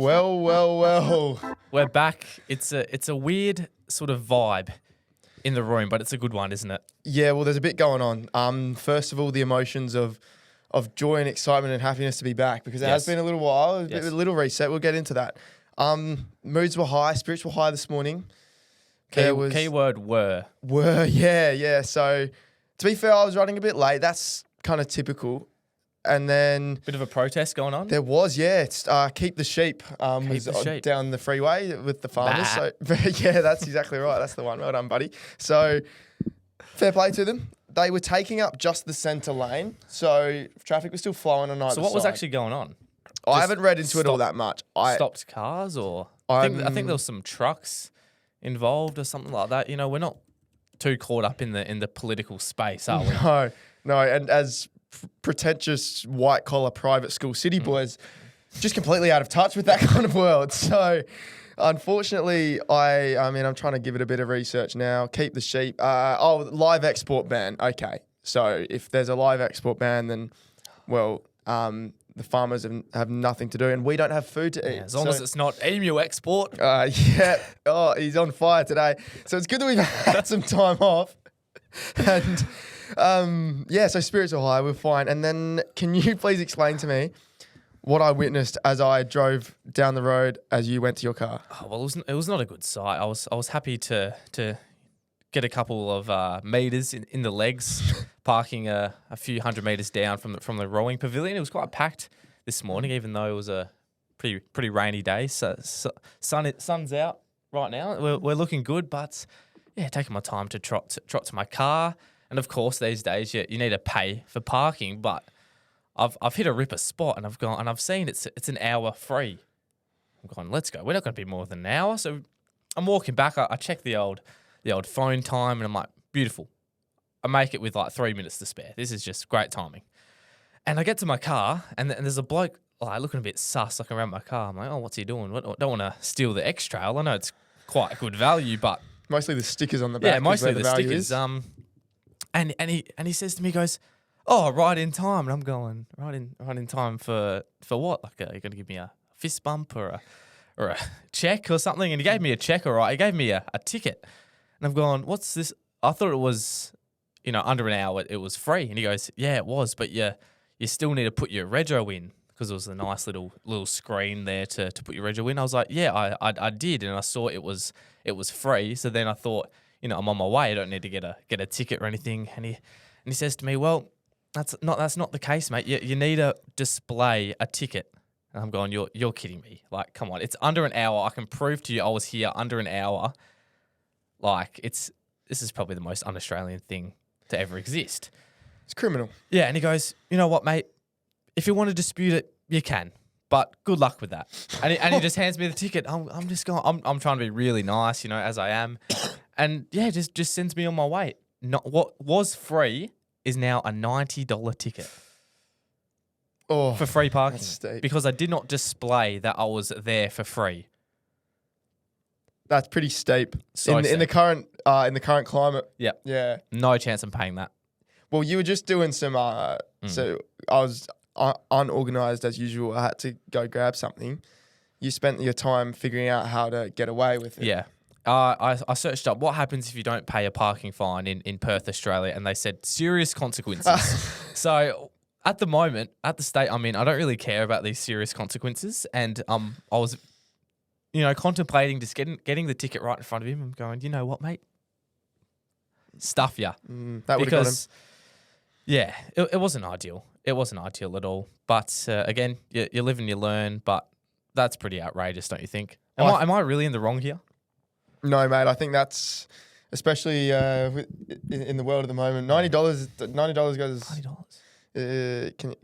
Well. We're back. It's a weird sort of vibe in the room, but it's a good one, isn't it? Yeah, well, there's a bit going on. First of all, the emotions of joy and excitement and happiness to be back, because it has been a little while, a little reset. We'll get into that. Moods were high, spirits were high this morning. Keyword were. Yeah. So, to be fair, I was running a bit late. That's kind of typical. And then Bit of a protest going on? there was, It's Keep the Sheep was Sheep. down the freeway with the farmers. So, yeah, that's exactly right. That's the one. Well done, buddy. So, fair play to them. They were taking up just the centre lane, so traffic was still flowing on either side. So what was actually going on? I haven't read into it all that much. Stopped cars, or I think there was some trucks involved or something like that. You know, we're not too caught up in the political space, are we? No. And as pretentious white collar private school city boys, just completely out of touch with that kind of world. So, unfortunately, I'm trying to give it a bit of research now. Keep the sheep. Live export ban. Okay, so if there's a live export ban, then the farmers have nothing to do, and we don't have food to eat. As long as it's not emu export. Yeah. Oh, he's on fire today. So it's good that we've had some time off. And so spirits are high. We're fine. And then can you please explain to me what I witnessed as I drove down the road as you went to your car? Oh, well, it was not a good sight. I was happy to get a couple of meters in the legs, parking a few hundred meters down from the rowing pavilion. It was quite packed this morning, even though it was a pretty rainy day. So sun's out right now. We're looking good, but yeah, taking my time to trot to my car. And of course, these days you need to pay for parking, but I've hit a ripper spot and I've seen it's an hour free. I'm going, let's go. We're not going to be more than an hour. So I'm walking back. I check the old phone time, and I'm like, beautiful. I make it with like 3 minutes to spare. This is just great timing. And I get to my car, and there's a bloke looking a bit sus, looking around my car. I'm like, oh, what's he doing? Don't want to steal the X-Trail. I know it's quite good value, but mostly the stickers on the back. Yeah, mostly the stickers. And he says to me, he goes, oh, right in time. And I'm going, right in time for what? Like, are you going to give me a fist bump or a check or something? And he gave me a check, all right. He gave me a ticket. And I'm going, what's this? I thought it was, under an hour it was free. And he goes, yeah, it was, but you still need to put your rego in, because there was a nice little screen there to put your rego in. I was like, yeah, I did, and I saw it was free. So then I thought, I'm on my way. I don't need to get a ticket or anything. And he says to me, well, that's not the case, mate. You need to display a ticket. And I'm going, you're kidding me. Like, come on, it's under an hour. I can prove to you I was here under an hour. Like, this is probably the most un-Australian thing to ever exist. It's criminal. Yeah, and he goes, you know what, mate? If you want to dispute it, you can, but good luck with that. And he just hands me the ticket. I'm just going. I'm trying to be really nice, as I am, and yeah, just sends me on my way. Not what was free is now a $90 ticket. Oh, for free parking, that's steep. Because I did not display that I was there for free. That's pretty steep In the current climate. Yeah, yeah. No chance I'm paying that. Well, you were just doing some. So I was unorganized as usual. I had to go grab something. You spent your time figuring out how to get away with it. Yeah. I searched up what happens if you don't pay a parking fine in Perth, Australia, and they said serious consequences. So at the moment, at the state I'm in, I don't really care about these serious consequences, and I was, contemplating just getting the ticket right in front of him. I'm going, you know what, mate? Stuff ya. That would have got him. Yeah, it wasn't ideal. It wasn't ideal at all. But again, you live and you learn. But that's pretty outrageous, don't you think? Am I really in the wrong here? No, mate. I think that's, especially in the world at the moment, $90 goes. $90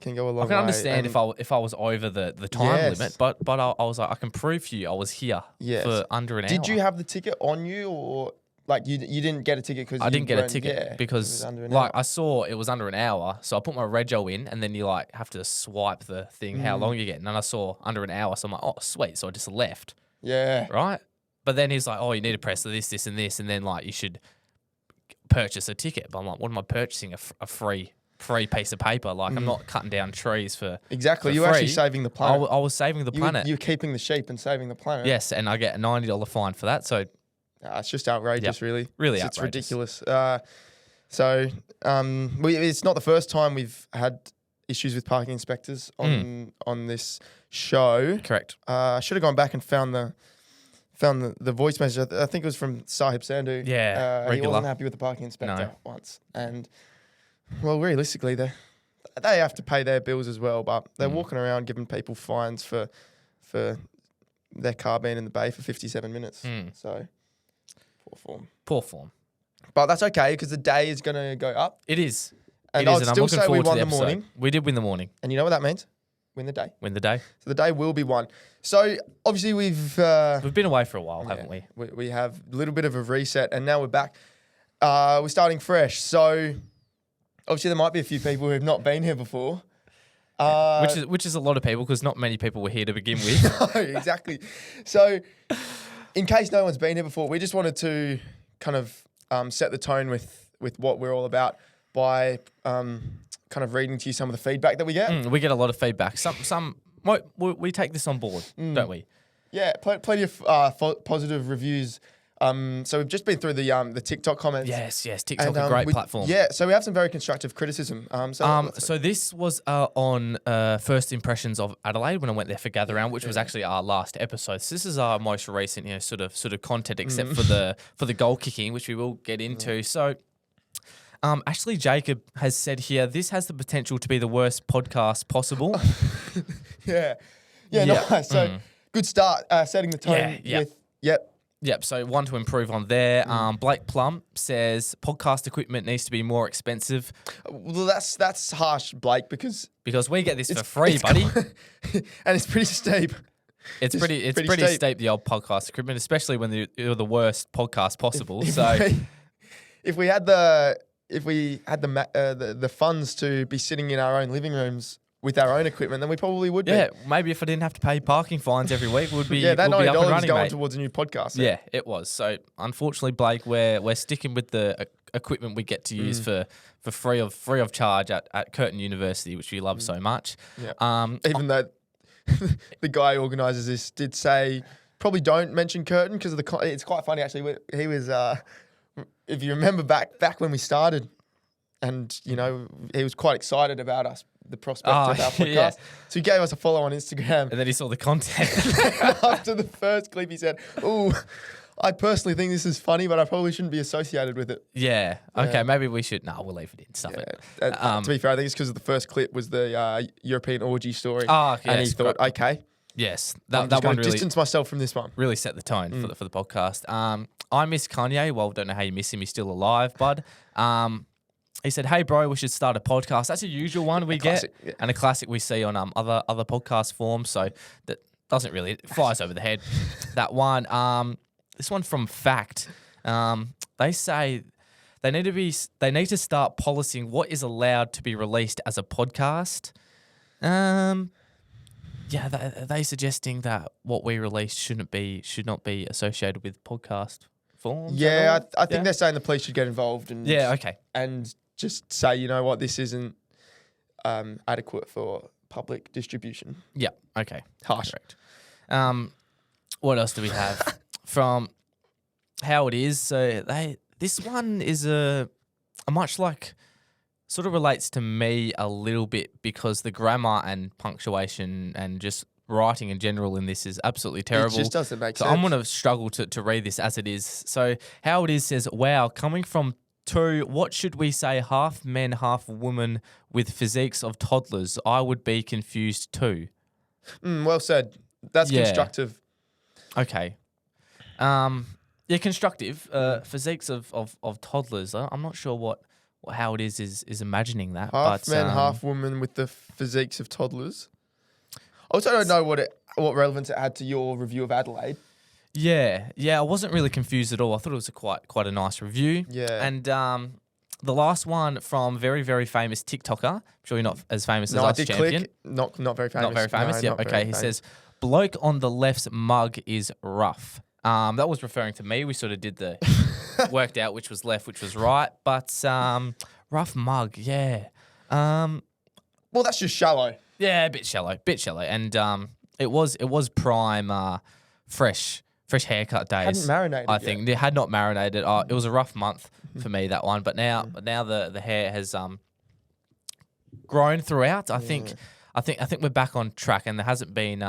can go a long way. I can understand if I was over the time limit, but I was like, I can prove to you I was here for under an hour. Did you have the ticket on you, or like you didn't get a ticket because I didn't get a ticket because I saw it was under an hour, so I put my rego in, and then you have to swipe the thing how long you get, and then I saw under an hour, so I'm like, oh sweet, so I just left. Yeah. Right. But then he's like, oh, you need to press this, and then you should purchase a ticket. But I'm like, what am I purchasing? A free free piece of paper. Like I'm not cutting down trees for Exactly. for You're actually free. saving the planet. I was saving the planet. You're keeping the sheep and saving the planet. Yes, and I get a $90 fine for that. So It's just outrageous, really. Really It's outrageous. ridiculous. It's not the first time we've had issues with parking inspectors on this show. correct. I should have gone back and found the voice message. I think it was from Sahib Sandhu. Yeah, he regular. wasn't happy with the parking inspector No. once, and well, realistically, they have to pay their bills as well, but they're walking around giving people fines for their car being in the bay for 57 minutes. So Poor form. but that's okay because the day is going to go up, It is. and it is, I'd and I'm still looking say we forward to won the the episode. morning. We did win the morning. And you know what that means? Win the day. Win the day. So the day will be won. So obviously we've We've been away for a while, haven't we? We have a little bit of a reset, and now we're back. We're starting fresh. So obviously there might be a few people who have not been here before. Which is a lot of people because not many people were here to begin with. No, exactly. So in case no one's been here before, we just wanted to kind of set the tone with what we're all about by kind of reading to you some of the feedback that we get. We get a lot of feedback. We take this on board, don't we? Yeah, plenty of positive reviews. So we've just been through the TikTok comments. Yes. TikTok And, a great platform. Yeah, so we have some very constructive criticism. So this was on first impressions of Adelaide when I went there for Gather Round, which was actually our last episode. So this is our most recent, sort of content, except for the goal kicking, which we will get into. So. Ashley Jacob has said here, this has the potential to be the worst podcast possible. Yeah, nice. So good start, setting the tone with, Yep, so one to improve on there. Blake Plum says podcast equipment needs to be more expensive. Well, that's harsh, Blake, because we get this for free, buddy. And it's pretty steep. It's pretty steep, the old podcast equipment, especially when you're the worst podcast possible. If we had the funds to be sitting in our own living rooms with our own equipment, then we probably would be. Yeah, maybe if I didn't have to pay parking fines every week, would be that $90 $90 up and running, going mate. towards a new podcast. Yeah, it was. So unfortunately, Blake, we're sticking with the equipment we get to use for free of charge at Curtin University, which we love so much. Yeah. Even though the guy who organises this did say probably don't mention Curtin because of it's quite funny actually. He was if you remember back when we started, and he was quite excited about us, the prospect of our podcast. Yeah. So he gave us a follow on Instagram. And then he saw the content. After the first clip, he said, "Ooh, I personally think this is funny, but I probably shouldn't be associated with it." Yeah. Okay, maybe we should. No, we'll leave it in. Stuff it. To be fair, I think it's because the first clip was the European orgy story. Okay. And he thought, okay, yes, I'm that just one going to really distance myself from this one. really set the tone for the podcast. I miss Kanye. Well, don't know how you miss him. He's still alive, bud. He said, "Hey, bro, we should start a podcast." That's a usual one we get, classic, yeah. and a classic we see on other podcast forms. So that doesn't really it flies over the head. That one. This one from Fact. They say they need to start policing what is allowed to be released as a podcast. Yeah, they suggesting that what we release should not be associated with podcast forms. Yeah, I think they're saying the police should get involved and okay. and just say, you know what, this isn't adequate for public distribution. Yeah, okay. Harsh. Correct. What else do we have from How It Is? So this one is a much like sort of relates to me a little bit because the grammar and punctuation and just writing in general in this is absolutely terrible. It just doesn't make so sense. I'm going to struggle to read this as it is. So How It Is says, "Wow, coming from two, what should we say, half men, half women with physiques of toddlers? I would be confused too." Well said. That's constructive. Okay. Constructive. Physiques of toddlers. I'm not sure what How It is imagining that. Half but, men, half women with the physiques of toddlers. I also don't know what relevance it had to your review of Adelaide. Yeah. I wasn't really confused at all. I thought it was quite a nice review. Yeah. And the last one from very, very famous TikToker. I'm sure you're not as famous as No, I us, did champion. click. Not very famous. Not very famous. No, Yep. not Okay. very He famous. says, "Bloke on the left's mug is rough." That was referring to me. We sort of did the worked out which was left, which was right. But rough mug, yeah. Well, that's just shallow. Yeah, a bit shallow, and it was prime fresh haircut days. Hadn't marinated I think yet. it had not marinated. It was a rough month for me, that one, but now the hair has grown throughout. I think we're back on track, and there hasn't been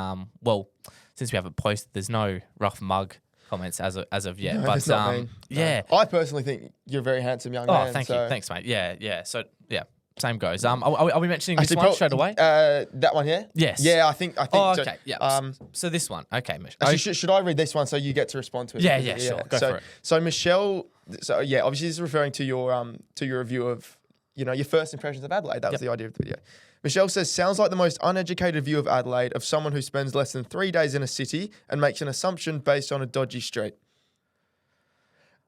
since we haven't posted, there's no rough mug comments as of yet. No, but there's not been. yeah. I personally think you're a very handsome young Oh, man. thank you, so- thanks, mate. Yeah. So yeah, same goes. Are we mentioning this Actually, one straight away? That one here? Yes. Yeah, I think. Oh, so. okay. Yeah. So this one, okay, Mish. Actually, should I read this one so you get to respond to it? Yeah, sure. Go for it. So Michelle, obviously this is referring to your review of your first impressions of Adelaide. That was the idea of the video. Michelle says, sounds like the most uneducated view of Adelaide of someone who spends less than 3 days in a city and makes an assumption based on a dodgy street.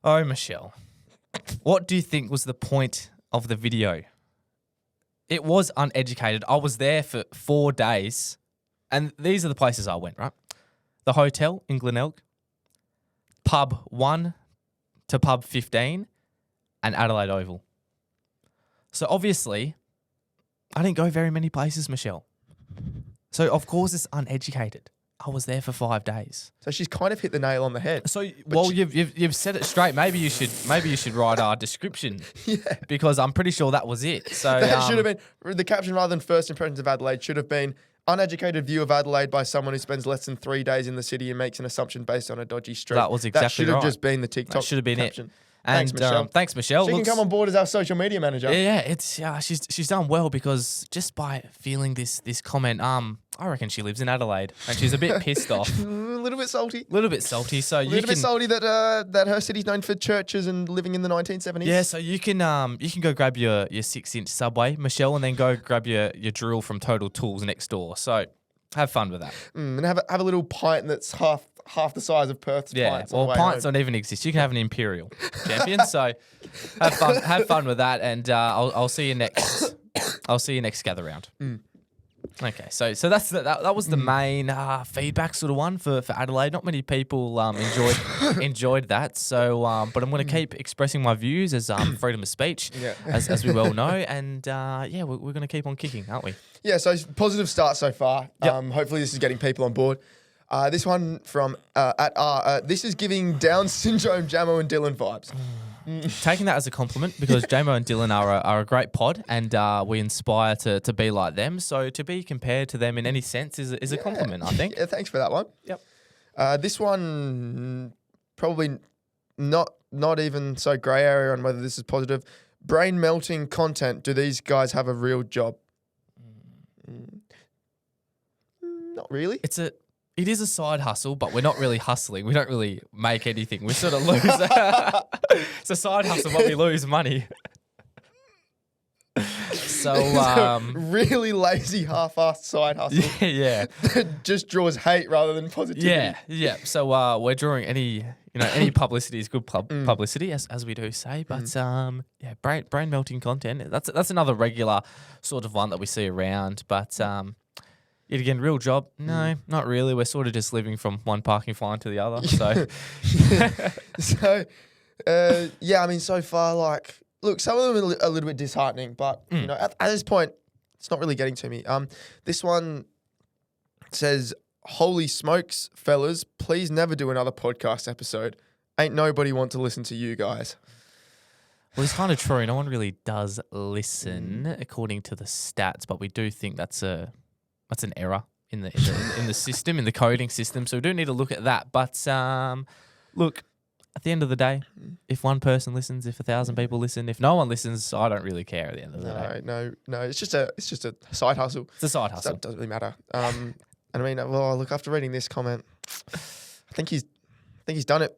Oh, Michelle, what do you think was the point of the video? It was uneducated. I was there for 4 days, and these are the places I went, right? The hotel in Glenelg, pub 1 to pub 15, and Adelaide Oval. So obviously, I didn't go very many places, Michelle. So of course it's uneducated. I was there for 5 days. So she's kind of hit the nail on the head. So you've said it straight. Maybe you should write our description. Yeah. Because I'm pretty sure that was it. So That should have been, the caption rather than first impressions of Adelaide should have been uneducated view of Adelaide by someone who spends less than 3 days in the city and makes an assumption based on a dodgy street. That was exactly That should have right. just been the TikTok That should have been caption. it. Thanks, Michelle. Thanks, Michelle. She can come on board as our social media manager. Yeah, it's she's done well, because just by feeling this comment, I reckon she lives in Adelaide and she's a bit pissed off, A little bit salty. a little bit salty. So A you little can bit salty that her city's known for churches and living in the 1970s. yeah, so you can go grab your 6-inch Subway, Michelle, and then go grab your drill from Total Tools next door. So have fun with that. And have a little pint that's half the size of Perth's Yeah, pints. on well, the way pints home. don't even exist. You can have an Imperial champion. So have fun with that, and I'll see you next. I'll see you next gather round. Okay, so that was the main feedback sort of one for Adelaide. Not many people enjoyed that. So, but I'm going to keep expressing my views as freedom of speech, Yeah. as we well know, and we're going to keep on kicking, aren't we? Yeah, so positive start so far. Yep. Hopefully this is getting people on board. This one from this is giving Down syndrome Jamo and Dylan vibes. Taking that as a compliment, because Jamo and Dylan are a great pod, and we inspire to be like them. So to be compared to them in any sense is a compliment, I think. Yeah, thanks for that one. Yep. This one probably not even so grey area on whether this is positive. Brain melting content. Do these guys have a real job? Not really. It is a side hustle, but we're not really hustling. We don't really make anything. We sort of lose. It's a side hustle, but we lose money. So, really lazy, half-assed side hustle yeah. that just draws hate rather than positivity. Yeah. So we're drawing any publicity is good publicity, as we do say. But brain melting content. That's another regular sort of one that we see around. But yet again, real job? No, not really. We're sort of just living from one parking fine to the other. So, So, I mean, so far, like, look, some of them are a little bit disheartening, but at this point, it's not really getting to me. This one says, "Holy smokes, fellas! Please never do another podcast episode. Ain't nobody want to listen to you guys." well, it's kind of true. No one really does listen, according to the stats, but we do think that's an error in the system, in the coding system. So we do need to look at that. But look, at the end of the day, if one person listens, if 1,000 people listen, if no one listens, I don't really care at the end of the day. No. It's just a side hustle. It's a side hustle. That doesn't really matter. And I mean, well, look, after reading this comment, I think he's done it.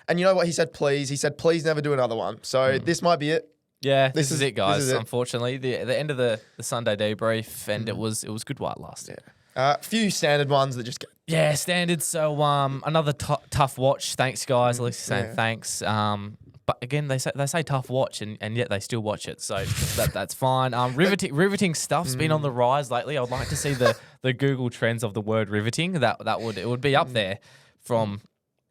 And you know what he said? Please, he said, please never do another one. So this might be it. Yeah, this is it, guys. this is it. Unfortunately, the end of the Sunday debrief, and it was good white last. Yeah. Few standard ones that just get. Standard. So another tough watch. Thanks, guys. At least saying thanks. But again, they say tough watch, and yet they still watch it. So that's fine. Riveting stuff's been on the rise lately. I'd like to see the Google trends of the word riveting. It would be up there from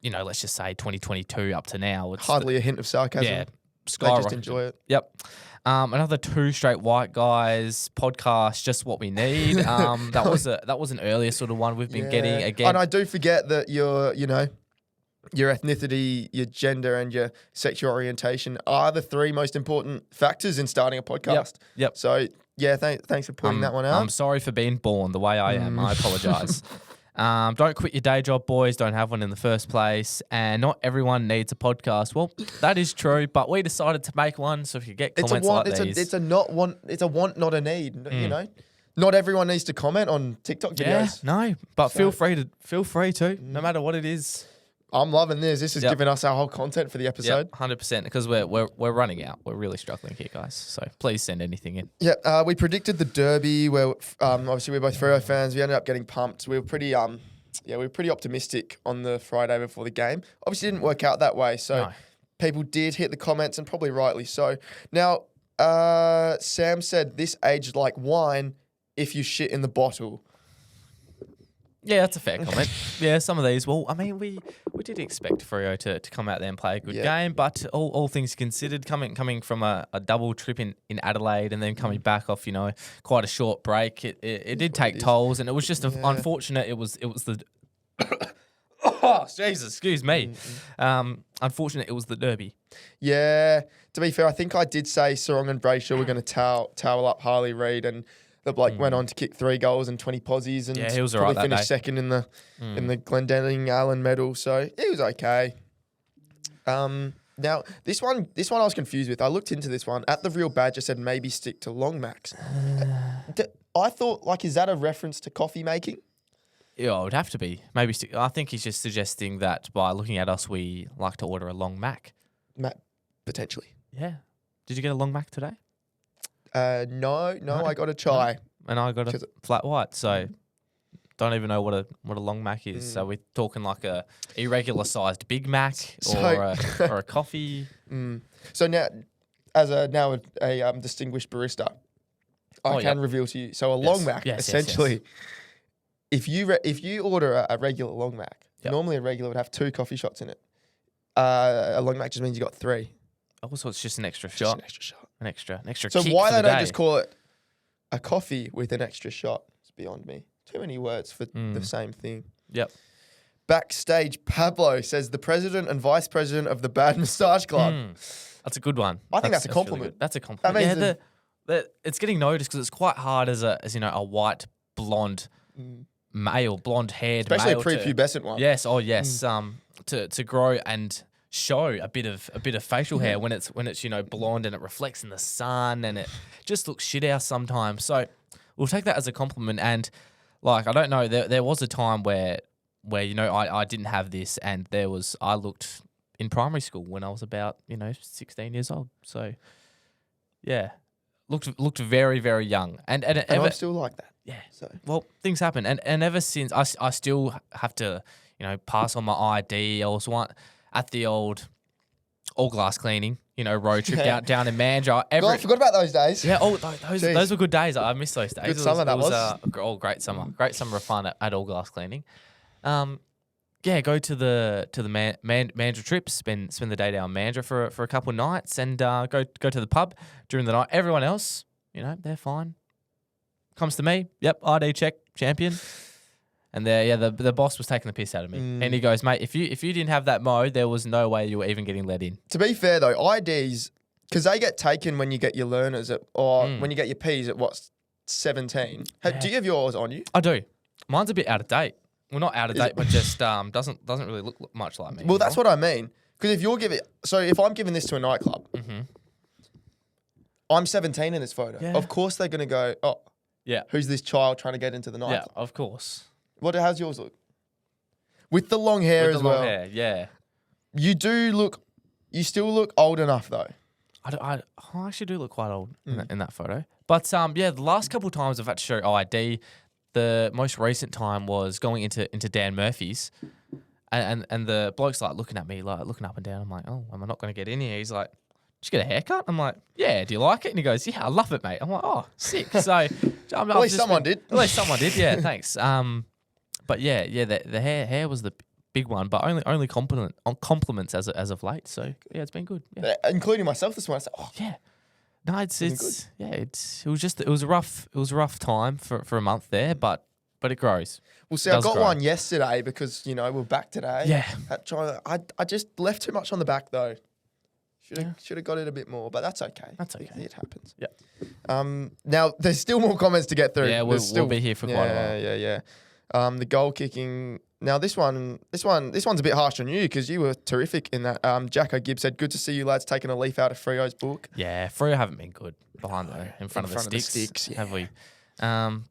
let's just say 2022 up to now. It's Hardly a hint of sarcasm. Yeah. skyrocketed. just enjoy it. Yep. Another 2 straight white guys podcast, just what we need. That was an earlier sort of one we've been getting again. And I do forget that your ethnicity, your gender, and your sexual orientation are the 3 most important factors in starting a podcast. Yep. So yeah, thanks for putting that one out. I'm sorry for being born the way I am. I apologise. Don't quit your day job, boys. Don't have one in the first place. And not everyone needs a podcast. Well, that is true, but we decided to make one. So if you get comments these. It's a want, not a need. You know? Not everyone needs to comment on TikTok videos. Yeah, no. But feel free to, no matter what it is. I'm loving this. This is giving us our whole content for the episode. 100%, because we're running out. We're really struggling here, guys. So please send anything in. Yeah, we predicted the Derby where obviously we're both Freo fans. We ended up getting pumped. We were pretty optimistic on the Friday before the game. Obviously didn't work out that way. So people did hit the comments, and probably rightly so. Now, Sam said this aged like wine if you shit in the bottle. Yeah, that's a fair comment. Yeah, some of these. Well, I mean, we did expect Freo to come out there and play a good game, but all things considered, coming from a double trip in Adelaide and then coming back off, quite a short break, it did take tolls, and it was just unfortunate. It was the oh Jesus, excuse me. Unfortunate it was the Derby. Yeah, to be fair, I think I did say Sarong and Brayshaw were going to towel up Harley Reid, and the bloke went on to kick 3 goals and 20 posies, and he was probably that finished day. second in the Glendenning Allen medal. So it was okay. Now this one I was confused with. I looked into this one. At the Real Badger said maybe stick to long max. I thought, is that a reference to coffee making? Yeah, it would have to be. Maybe I think he's just suggesting that by looking at us, we like to order a long mac. Potentially. Yeah. Did you get a long mac today? No, I got a chai. And I got a flat white, so don't even know what a long mac is. So we're talking like a irregular sized Big Mac or a coffee. So now, as a distinguished barista, I can reveal to you. So a long mac, essentially, if you order a regular long mac, normally a regular would have 2 coffee shots in it. A long mac just means you got 3. Oh, so it's just an extra shot. An extra So kick why for the they don't day. just call it a coffee with an extra shot? It's beyond me. Too many words for the same thing. Yep. Backstage, Pablo says the president and vice president of the Bad Moustache Club. That's a good one. I think that's a compliment. Really that's a compliment. That means it's getting noticed because it's quite hard as a white blonde male, blonde haired, especially male a prepubescent one. Yes. Oh yes. To grow and show a bit of facial hair when it's blonde and it reflects in the sun and it just looks shit house sometimes. So we'll take that as a compliment. And I don't know, there was a time where I didn't have this, and I looked in primary school when I was about 16 years old. So yeah, looked very, very young, and I'm still like that. Yeah. So well, things happen, and ever since I still have to pass on my ID. I was at the old all glass cleaning, road trip down in Mandurah. I forgot about those days. Yeah, those were good days. I miss those days. Good summer that was. Great summer. Great summer of fun at all glass cleaning. Go to the Mandurah trip, spend the day down Mandurah for a couple of nights, and go to the pub during the night. Everyone else, they're fine. Comes to me, yep, ID check, champion. And the boss was taking the piss out of me. And he goes, mate, if you didn't have that mode, there was no way you were even getting let in. To be fair though, IDs, because they get taken when you get your learners when you get your Ps at 17. Do you have yours on you? I do. Mine's a bit out of date. Well, not out of date, but just doesn't really look much like me. Well, that's what I mean. Because if I'm giving this to a nightclub, I'm 17 in this photo. Yeah. Of course they're going to go, oh, yeah, who's this child trying to get into the nightclub? Yeah, of course. How's yours look? With the long hair as well. Long hair, yeah. You still look old enough though. I actually do look quite old in that photo. But the last couple of times I've had to show ID. The most recent time was going into Dan Murphy's, and the bloke's looking at me, looking up and down. I'm like, oh, am I not going to get in here? He's like, did you get a haircut? I'm like, yeah, do you like it? And he goes, yeah, I love it, mate. I'm like, oh, sick. So at least someone did. At least someone did, yeah, thanks. But the hair was the big one, but only compliments as of late. So yeah, it's been good. Yeah. Including myself this morning. I said, oh, Yeah. No, been it was a rough time for a month there, but it grows. Well, see, It I does got grow. one yesterday because, we're back today. Yeah. I just left too much on the back, though. Should have got it a bit more, but that's okay. That's okay. It happens. Yeah. Now, there's still more comments to get through. Yeah, we'll be here for quite a while. Yeah. The goal kicking. Now, this one's a bit harsh on you because you were terrific in that. Jacko Gibb said, "Good to see you lads taking a leaf out of Freo's book." Yeah, Freo haven't been good behind in front of the sticks, yeah. have we?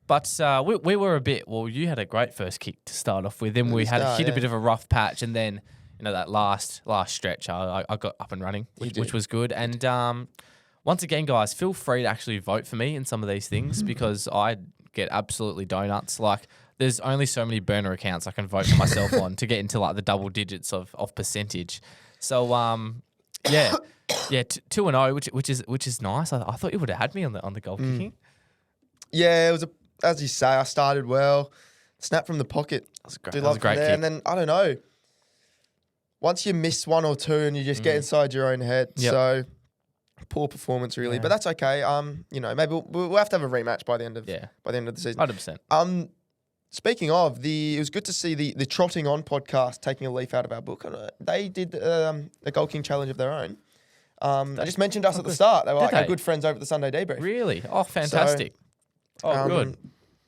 But we were a bit. Well, you had a great first kick to start off with. Then we had hit a bit of a rough patch, and then that last stretch, I got up and running, which was good. And once again, guys, feel free to actually vote for me in some of these things because I get absolutely donuts. Like, there's only so many burner accounts I can vote for myself on to get into like the double digits of percentage. So 2-0, which is nice. I thought you would have had me on the goal kicking. Yeah, it was as you say. I started well, snap from the pocket. That was a great kick. And then I don't know. Once you miss one or two and you just get inside your own head, so poor performance really. Yeah. But that's okay. Maybe we'll have to have a rematch by the end of the season. 100%. Speaking of, it was good to see the Trotting On podcast taking a leaf out of our book. They did a Goal King challenge of their own. They just mentioned us at the start. They were our good friends over the Sunday Debrief. Really? Oh, fantastic. Good.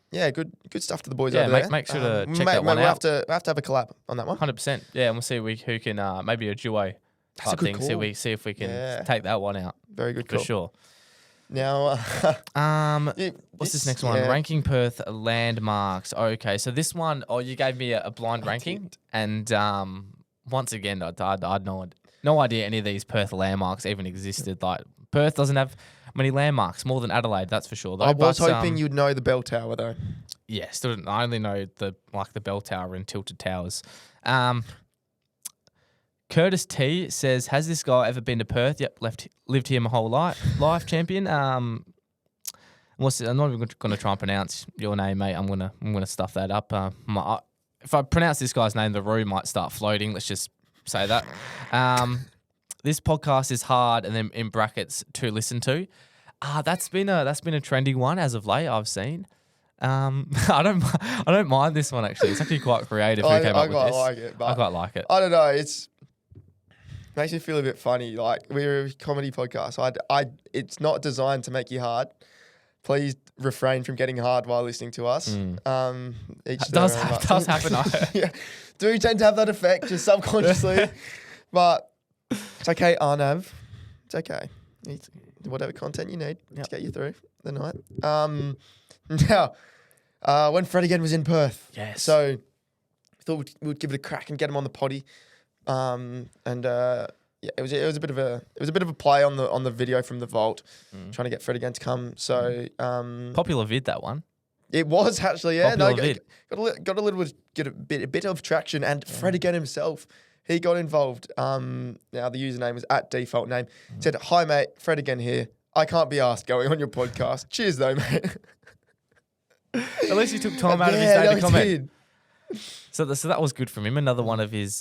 Yeah, good stuff to the boys over there. Make sure to check that one out. We'll have to have a collab on that one. 100%. Yeah, and we'll see who can maybe a duo That's a type good thing. call. See if we can take that one out. Very good For call. sure. Now, what's this next one? Yeah. Ranking Perth landmarks. Okay, so this one, you gave me a blind ranking, and once again, I had no idea any of these Perth landmarks even existed. Like, Perth doesn't have many landmarks, more than Adelaide, that's for sure. Though. I was hoping you'd know the bell tower though. Yeah, I only know the bell tower and tilted towers. Curtis T says, "Has this guy ever been to Perth?" Yep, lived here my whole life, champion. I'm not even going to try and pronounce your name, mate. I'm gonna stuff that up. If I pronounce this guy's name, the room might start floating. Let's just say that. This podcast is hard, and then in brackets to listen to. That's been a trending one as of late. I've seen. I don't mind this one actually. It's actually quite creative. Who came up with this? I quite like it. I don't know. It's makes me feel a bit funny. Like, we're a comedy podcast. It's not designed to make you hard. Please refrain from getting hard while listening to us. It does happen. Yeah, do tend to have that effect just subconsciously, but it's okay, Arnav. It's okay. It's whatever content you need to get you through the night. Now, when Fred again was in Perth, so we thought we'd give it a crack and get him on the potty. It was a bit of a play on the video from the vault, trying to get Fred again to come. So popular vid, that one. It was actually, yeah. Popular vid. Got a bit of traction, and Fred again himself, he got involved. Now the username was @defaultname. Said, "Hi mate, Fred again here. I can't be asked going on your podcast. Cheers though, mate." At least he took time out of his day to comment. Did. So that was good from him. Another one of his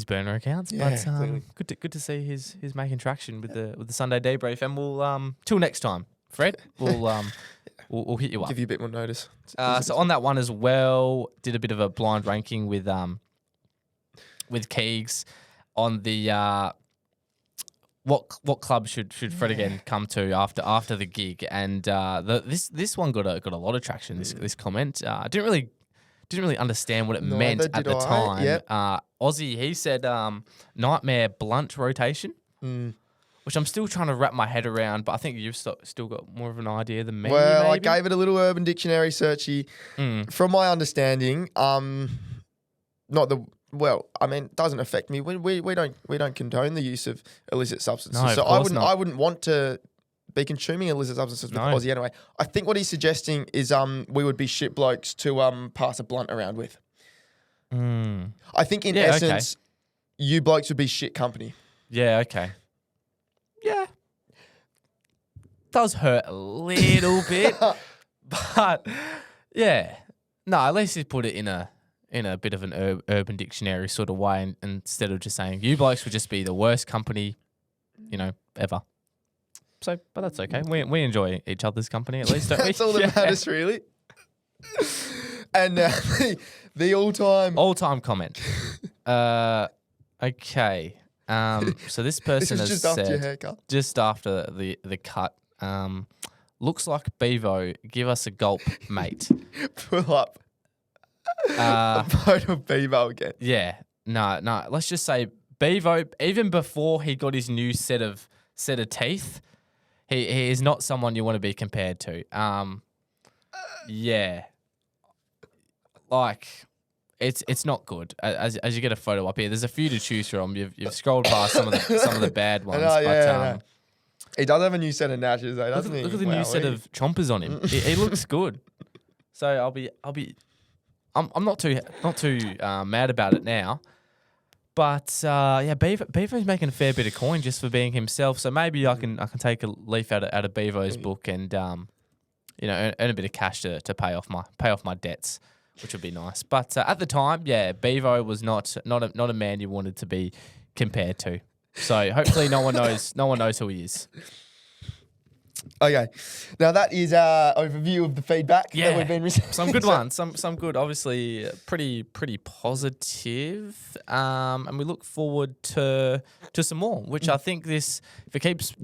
burner accounts. Yeah, but clearly. good to see he's making traction with the Sunday Debrief. And we'll till next time, Fred. We'll hit you up. Give you a bit more notice. So on that one as well, did a bit of a blind ranking with Keegs on the what club should Fred again come to after the gig, and this one got a lot of traction. This comment, I didn't really understand what it meant at the time. Yep. Aussie, he said nightmare blunt rotation, which I'm still trying to wrap my head around, but I think you've still got more of an idea than me. Well, maybe? I gave it a little Urban Dictionary searchy. From my understanding, it doesn't affect me. We don't condone the use of illicit substances. No, so of course not. I wouldn't want to be consuming illicit substances with Aussie anyway. I think what he's suggesting is we would be shit blokes to pass a blunt around with. I think in essence, you blokes would be shit company. Yeah, okay. Yeah. Does hurt a little bit. But yeah. No, at least he put it in a in a bit of an urban dictionary sort of way, and instead of just saying you blokes would just be the worst company, ever. So, but that's okay. We enjoy each other's company at least, don't we? That's all that matters, really. And the all-time comment. Okay. So this person this was has just after your said haircut. just after the cut. Looks like Bevo. Give us a gulp, mate. Pull up a photo of Bevo again. Yeah. No. Let's just say Bevo. Even before he got his new set of teeth, he is not someone you want to be compared to. Yeah. Like, it's not good. As you get a photo up here, there's a few to choose from. You've scrolled past some of the bad ones. But he does have a new set of gnashes though, doesn't he? Look at the new set of chompers on him. he looks good. So I'm not too mad about it now. But Bevo's making a fair bit of coin just for being himself. So maybe I can take a leaf out of Bevo's book and earn a bit of cash to pay off my debts, which would be nice. But at the time, Bevo was not a man you wanted to be compared to. So hopefully no one knows who he is. Okay, now that is our overview of the feedback that we've been receiving. Some good ones, some good. Obviously, pretty positive. And we look forward to some more. Which I think if it keeps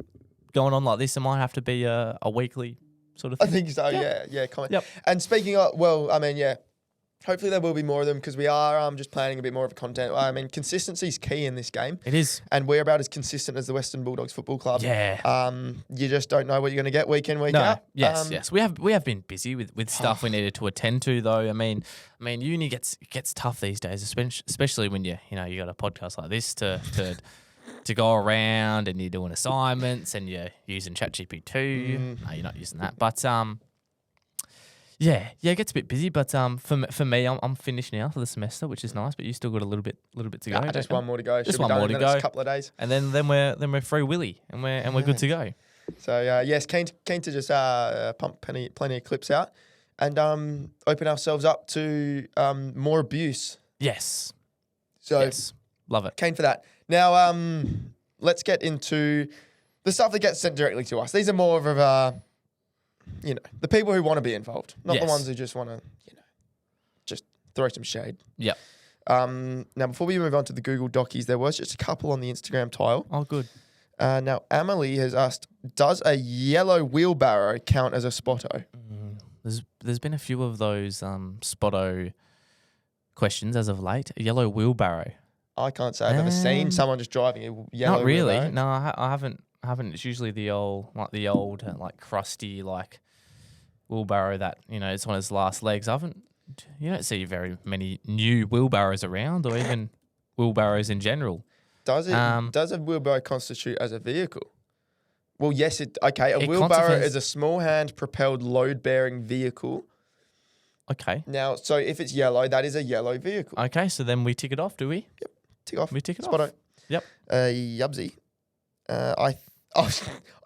going on like this, it might have to be a weekly sort of thing. I think so. Yeah. Comment. Yep. And speaking of, hopefully there will be more of them because we are just planning a bit more of a content. I mean, consistency is key in this game. It is. And we're about as consistent as the Western Bulldogs Football Club. Yeah. You just don't know what you're going to get week in, week out. Yes. We have been busy with stuff we needed to attend to though. I mean, uni gets tough these days, especially when you got a podcast like this to go around and you're doing assignments and you're using ChatGPT. No, you're not using that. But it gets a bit busy, but for me, I'm finished now for the semester, which is nice. But you still got a little bit to go. Just one more to go. Just one more to go. A couple of days, and then we're free willy, and we're good to go. So yes, keen to just pump plenty of clips out, and open ourselves up to more abuse. Yes. So yes. Love it. Keen for that. Now let's get into the stuff that gets sent directly to us. These are more of the people who want to be involved, not the ones who just want to, just throw some shade. Yep. Now, before we move on to the Google Docies, there was just a couple on the Instagram tile. Oh, good. Now, Amelie has asked, does a yellow wheelbarrow count as a spotto? There's been a few of those spotto questions as of late. A yellow wheelbarrow. I can't say I've ever seen someone just driving a yellow Not really. wheelbarrow. No, I haven't. It's usually the old crusty wheelbarrow that it's on its last legs. You don't see very many new wheelbarrows around, or even wheelbarrows in general. Does a wheelbarrow constitute as a vehicle? Well, yes. A wheelbarrow is a small hand propelled load bearing vehicle. Okay. Now, so if it's yellow, that is a yellow vehicle. Okay, so then we tick it off, do we? Yep. Tick off. We tick it Spotto. off. Yep. Yubsy. I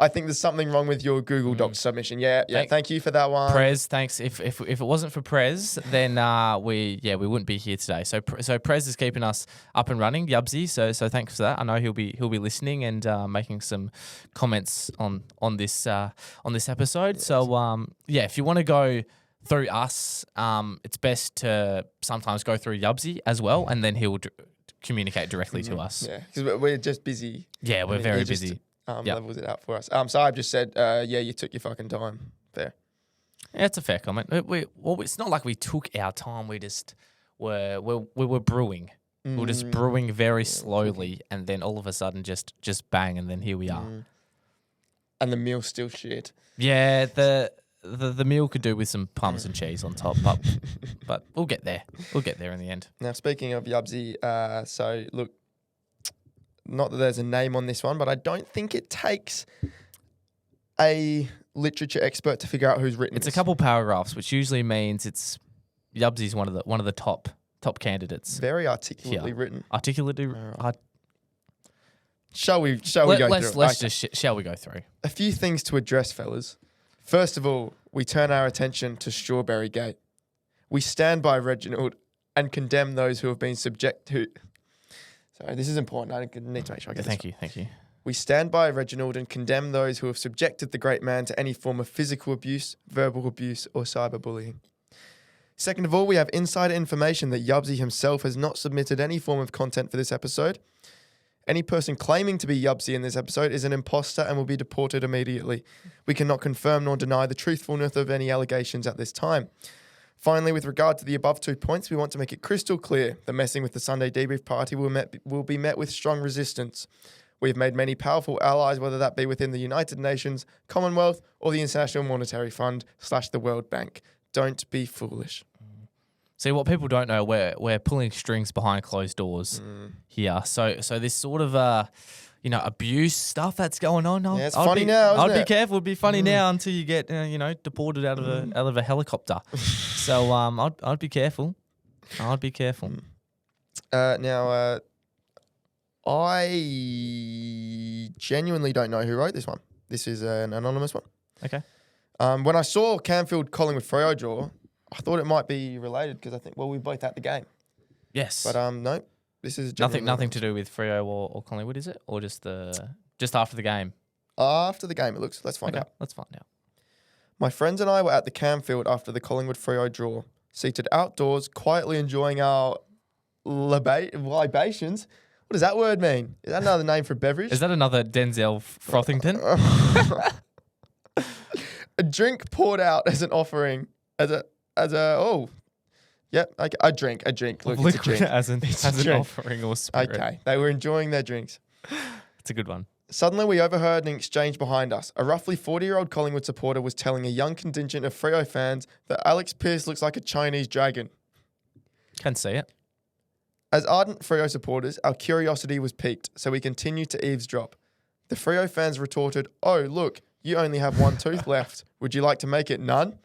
think there's something wrong with your Google Docs submission. Yeah. Thank you for that one. Prez, thanks. If it wasn't for Prez, then we wouldn't be here today. So Prez is keeping us up and running, Yubsy. So thanks for that. I know he'll be listening and making some comments on this episode. Yes. So if you want to go through us, it's best to sometimes go through Yubsy as well, and then he'll communicate directly to us. Yeah, because we're just busy. Yeah, we're very busy. Levels it out for us. So I've just said, you took your fucking time. Fair. Yeah, it's a fair comment. It's not like we took our time. We just we were brewing. We were just brewing very slowly, and then all of a sudden, just bang, and then here we are. And the meal's still shit. Yeah, the meal could do with some Parmesan cheese on top, but we'll get there. We'll get there in the end. Now, speaking of Yubsy, so look. Not that there's a name on this one, but I don't think it takes a literature expert to figure out who's written It's this. a couple paragraphs, which usually means it's Yubsy's one of the top candidates. Very articulately written. Articulately. Shall we go through? Shall we go through? A few things to address, fellas. First of all, we turn our attention to Strawberry Gate. We stand by Reginald and condemn those who have been subject to. Sorry, this is important. I need to make sure I get this. Thank you. We stand by Reginald and condemn those who have subjected the great man to any form of physical abuse, verbal abuse, or cyberbullying. Second of all, we have insider information that Yubsy himself has not submitted any form of content for this episode. Any person claiming to be Yubsy in this episode is an imposter and will be deported immediately. We cannot confirm nor deny the truthfulness of any allegations at this time. Finally, with regard to the above 2 points, we want to make it crystal clear that messing with the Sunday Debrief party will be met with strong resistance. We have made many powerful allies, whether that be within the United Nations, Commonwealth, or the International Monetary Fund / the World Bank. Don't be foolish. See, what people don't know, we're pulling strings behind closed doors here. So this sort of abuse stuff that's going on. It's funny now, isn't I'd be it? careful. It'd be funny now until you get deported out of a helicopter. So I'd be careful. I'd be careful. Now, I genuinely don't know who wrote this one. This is an anonymous one. Okay. When I saw Canfield Collingwood Freo draw, I thought it might be related because I think, we both at the game. Yes. But no, this is nothing to do with Freo or Collingwood, is it? Or just after the game? After the game, it looks. Let's find out. Let's find out. My friends and I were at the Canfield after the Collingwood Freo draw, seated outdoors, quietly enjoying our libations. What does that word mean? Is that another name for a beverage? Is that another Denzel Frothington? A drink poured out as an offering, a drink. Look, Liquid it's a drink. as an drink. offering or spirit. Okay, they were enjoying their drinks. It's a good one. Suddenly, we overheard an exchange behind us. A roughly 40-year-old Collingwood supporter was telling a young contingent of Freo fans that Alex Pearce looks like a Chinese dragon. Can see it. As ardent Freo supporters, our curiosity was piqued, so we continued to eavesdrop. The Freo fans retorted, "Oh, look, you only have one tooth left. Would you like to make it none?"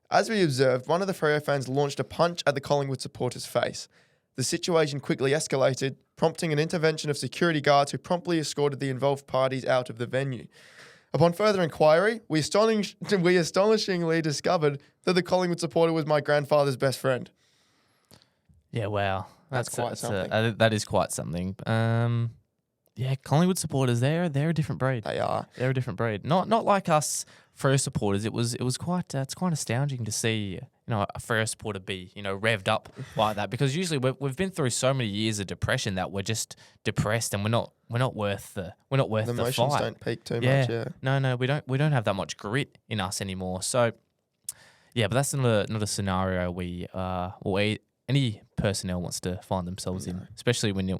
As we observed, one of the Freo fans launched a punch at the Collingwood supporter's face. The situation quickly escalated, prompting an intervention of security guards who promptly escorted the involved parties out of the venue. Upon further inquiry, we astonishingly discovered that the Collingwood supporter was my grandfather's best friend. Yeah, wow. That's quite something. That is quite something. Collingwood supporters, they're a different breed. They are. They're a different breed. Not like us Freo supporters. It was quite it's quite astounding to see a Freo supporter be revved up like that, because usually we've been through so many years of depression that we're just depressed and we're not worth the emotions fight. don't peak too much. Yeah. No, we don't have that much grit in us anymore. So yeah, but that's not a scenario any personnel wants to find themselves in, especially when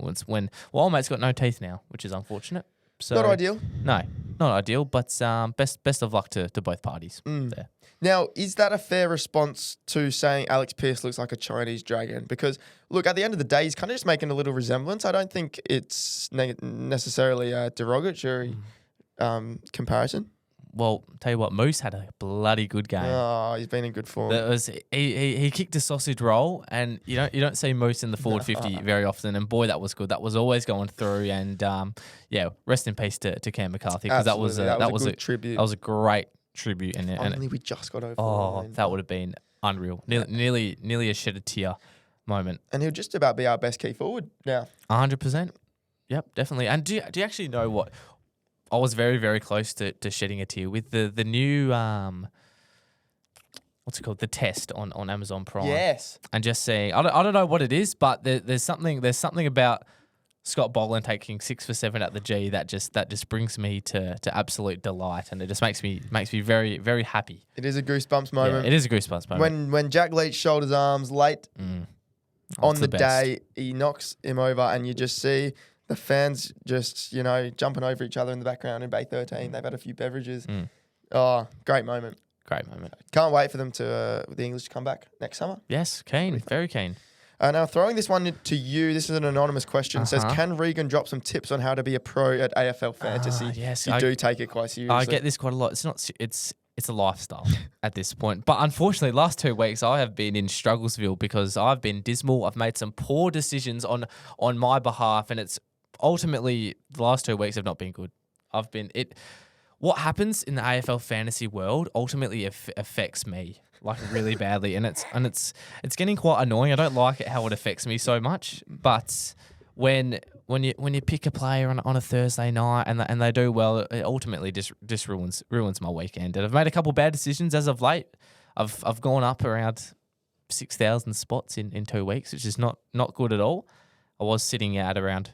old mate's got no teeth now, which is unfortunate. So Not ideal. No, not ideal, but best of luck to both parties there. Now, is that a fair response to saying Alex Pearce looks like a Chinese dragon? Because, look, at the end of the day, he's kind of just making a little resemblance. I don't think it's necessarily a derogatory comparison. Well, tell you what, Moose had a bloody good game. Oh, he's been in good form. He kicked a sausage roll, and you don't see Moose in the forward 50 very often. And boy, that was good. That was always going through. And rest in peace to Cam McCarthy, because that was a good tribute. That was a great tribute. And only we just got over. Oh, that would have been unreal. Nearly a shed a tear moment. And he'll just about be our best key forward now. 100%. Yep, definitely. And do you actually know what? I was very, very close to shedding a tear with the new what's it called? The test on Amazon Prime. Yes. And just seeing, I don't know what it is, but there's something about Scott Boland taking 6 for 7 at the G that just brings me to absolute delight, and it just makes me very, very happy. It is a goosebumps moment. Yeah, it is a goosebumps moment. When Jack Leach shoulders arms late on the day, he knocks him over, and you just see the fans just, jumping over each other in the background in Bay 13. They've had a few beverages. Oh, great moment. Great moment. Can't wait for them the English to come back next summer. Yes, keen. Very keen. Now, throwing this one to you, this is an anonymous question. It says, can Regan drop some tips on how to be a pro at AFL Fantasy? Yes. You do take it quite seriously. I get this quite a lot. It's a lifestyle at this point. But unfortunately, last 2 weeks I have been in Strugglesville because I've been dismal. I've made some poor decisions on my behalf, and it's ultimately the last 2 weeks have not been good. what happens in the AFL fantasy world ultimately affects me like really badly, and it's getting quite annoying. I don't like it how it affects me so much, but when you pick a player on a Thursday night and they do well, it ultimately just ruins my weekend. And I've made a couple bad decisions as of late. I've gone up around 6,000 spots in 2 weeks, which is not good at all. I was sitting at around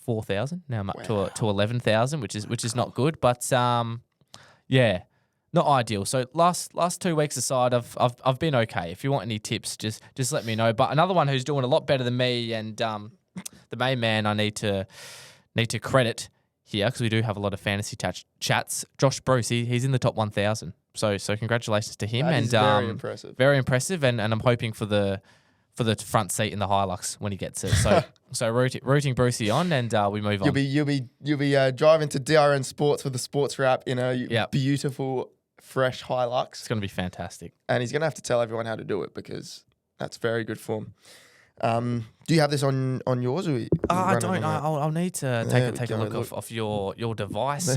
4,000. Now I'm up to 11,000, which is not good. But yeah, not ideal. So last 2 weeks aside, I've been okay. If you want any tips, just let me know. But another one who's doing a lot better than me, and the main man I need to credit here, because we do have a lot of fantasy chats. Josh Bruce, he's in the top 1,000. So congratulations to him. That is very impressive. Very impressive, and I'm hoping for the front seat in the Hilux when he gets it. So rooting Brucey on, and we move on. You'll be driving to DRN Sports with the sports wrap in a beautiful, fresh Hilux. It's going to be fantastic. And he's going to have to tell everyone how to do it, because that's very good form. Do you have this on yours? Or I don't. I'll need to take a look off your device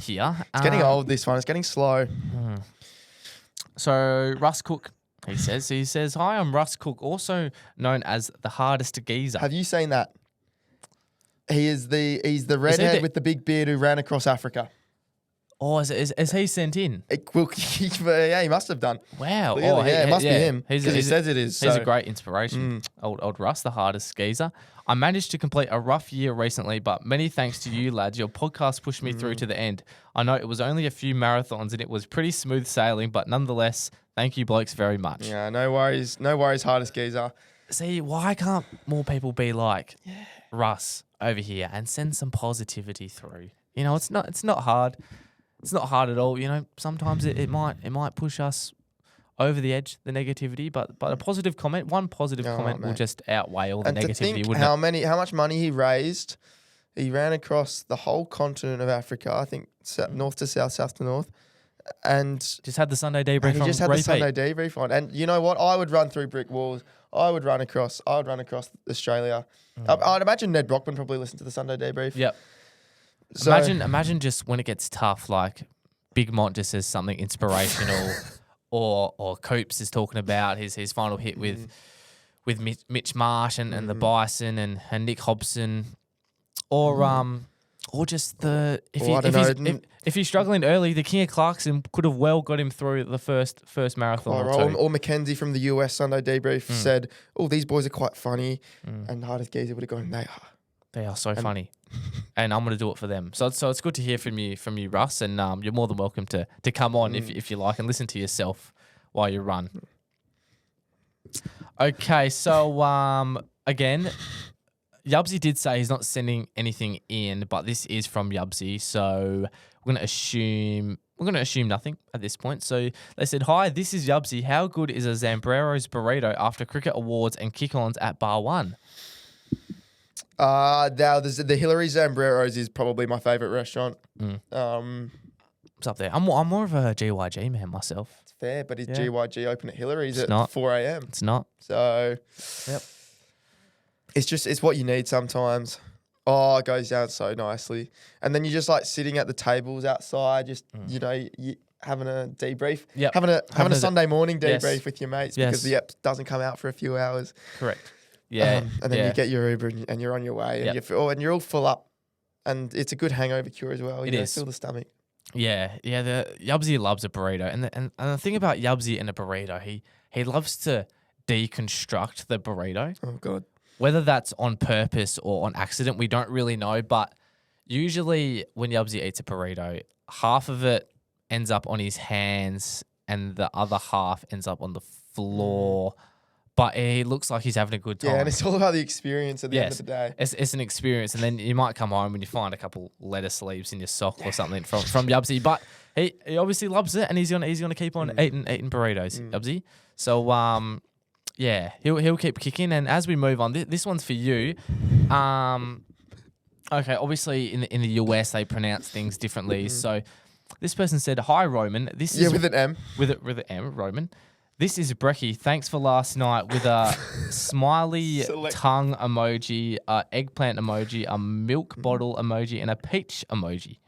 here. It's getting old, this one. It's getting slow. So Russ Cook, he says, "Hi, I'm Russ Cook, also known as the hardest geezer." Have you seen that? He's the redhead with the big beard who ran across Africa. Oh, is he sent in? Yeah, he must have done. Wow. Clearly, it must be him. Because he says it is. He's a great inspiration. Old Russ, the hardest geezer. I managed to complete a rough year recently, but many thanks to you, lads. Your podcast pushed me through to the end. I know it was only a few marathons and it was pretty smooth sailing, but nonetheless, thank you blokes very much. Yeah, no worries. No worries, hardest geezer. See, why can't more people be like Russ over here and send some positivity through? It's not hard. It's not hard at all. Sometimes it might push us over the edge, the negativity, but a positive comment, one positive comment will just outweigh all the negativity. To think how much money he raised. He ran across the whole continent of Africa, I think north to south, south to north, and just had the Sunday debrief. He just had the Sunday debrief on, and you know what? I would run through brick walls. I would run across Australia. I'd imagine Ned Brockman probably listened to the Sunday debrief. Yep. So, imagine just when it gets tough, like Big Mont just says something inspirational, or Coops is talking about his final hit with Mitch Marsh and the Bison and Nick Hobson, or just if he's struggling early, the King of Clarkson could have well got him through the first marathon. Or Mackenzie from the US Sunday debrief said, "Oh, these boys are quite funny," and hardest geezer would have gone, They are so funny, and I'm going to do it for them. So it's good to hear from you, Russ, and you're more than welcome to come on if you like and listen to yourself while you run. Okay, so again, Yubsy did say he's not sending anything in, but this is from Yubsy, so we're going to assume nothing at this point. So they said, "Hi, this is Yubsy. How good is a Zambrero's burrito after cricket awards and kick-ons at Bar 1? Now the Hillary Zambrero's is probably my favourite restaurant. It's up there. I'm more of a GYG man myself. It's fair, but is GYG open at Hillary's it's at not. 4 a.m? It's not. So, yep. It's what you need sometimes. Oh, it goes down so nicely. And then you're just like sitting at the tables outside, just, you having a debrief. Yep. Having a Sunday morning debrief with your mates because the app doesn't come out for a few hours. Correct. Yeah. And then you get your Uber and you're on your way and you're all full up. And it's a good hangover cure as well. You fill the stomach. Yeah. The Yubsy loves a burrito. And the thing about Yubsy and a burrito, he loves to deconstruct the burrito. Oh, God. Whether that's on purpose or on accident, we don't really know. But usually when Yubsy eats a burrito, half of it ends up on his hands and the other half ends up on the floor. But he looks like he's having a good time. Yeah, and it's all about the experience at the end of the day. It's an experience. And then you might come home and you find a couple lettuce leaves in your sock or something from Yubsy. But he obviously loves it and he's gonna keep on eating burritos, Yubsy. So he'll keep kicking. And as we move on, this one's for you. Okay, obviously in the US they pronounce things differently. So this person said, "Hi Roman, this is with an M. With an M, Roman. This is Brecky. Thanks for last night," with a smiley tongue emoji, a eggplant emoji, a milk bottle emoji, and a peach emoji.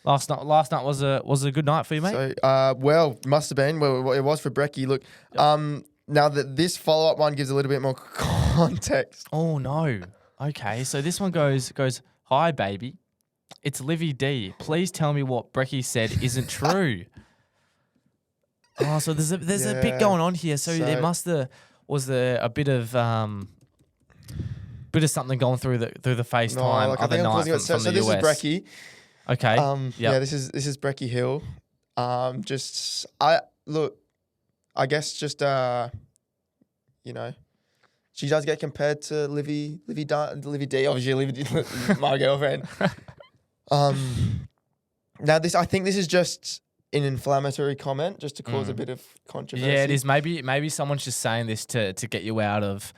Last night was a good night for you, mate. So, well, must have been. Well, it was for Brecky. Look, now that this follow-up one gives a little bit more context. Oh no. Okay, so this one goes. Hi, baby. It's Livy D. Please tell me what Brecky said isn't true. Oh, so there's a bit going on here. So there was there a bit of something going through the FaceTime other night from so the this US. is Brecky. Okay. Yeah, this is Brecky Hill. I guess just you know, she does get compared to Livy D, obviously Livy D, my girlfriend. Now I think this is just an inflammatory comment, just to cause a bit of controversy. Yeah, it is. Maybe someone's just saying this to get you out of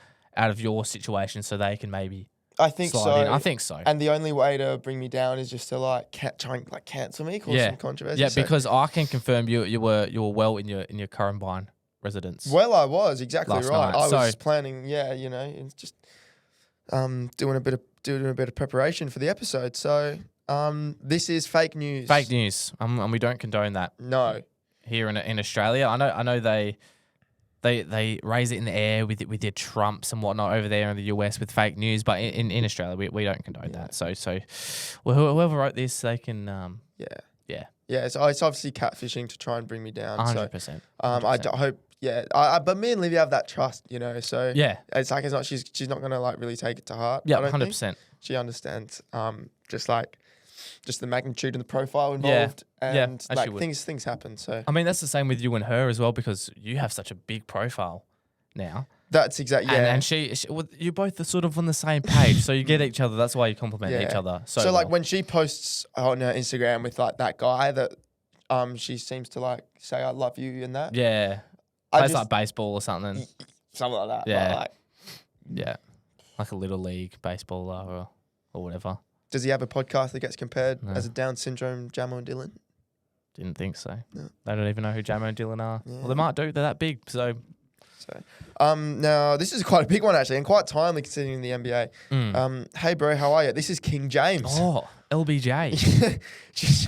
your situation, so they can maybe. I think so. In. I think so. And the only way to bring me down is just to try and cancel me, cause some controversy. Yeah, because I can confirm you were well in your Currumbine residence. Well, I was exactly last right. night. I was planning. Yeah, it's just doing a bit of preparation for the episode. So this is fake news. Fake news. And we don't condone that. No. Here in Australia, I know they raise it in the air with their Trumps and whatnot over there in the US with fake news, but in Australia we don't condone that. So whoever wrote this, they can yeah. So it's obviously catfishing to try and bring me down. 100%. I hope. Yeah, but me and Livy have that trust, so it's not she's not gonna really take it to heart. Yeah, 100%. She understands just the magnitude and the profile involved, and things happen. So I mean, that's the same with you and her as well, because you have such a big profile now. That's exactly and she you're both sort of on the same page, so you get each other. That's why you compliment each other. So when she posts on her Instagram with that guy that she seems to say I love you and that. Yeah. Plays like baseball or something. Something like that. Yeah. Like a little league baseballer or whatever. Does he have a podcast that gets compared as a Down syndrome Jamo and Dylan? Didn't think so. No. They don't even know who Jamo and Dylan are. Yeah. Well, they might do. They're that big. So now this is quite a big one actually, and quite timely considering the NBA. Hey bro, how are you? This is King James. Oh, LBJ.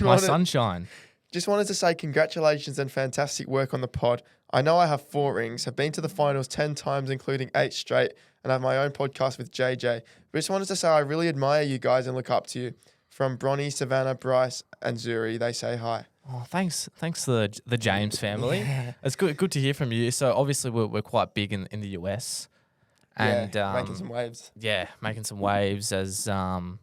My sunshine. Just wanted to say congratulations and fantastic work on the pod. I know I have 4 rings, have been to the finals 10 times, including 8 straight, and have my own podcast with JJ. But just wanted to say I really admire you guys and look up to you. From Bronny, Savannah, Bryce, and Zuri, they say hi. Oh, thanks to the James family. Yeah. It's good to hear from you. So obviously we're quite big in the US, and making some waves. Yeah, making some waves as another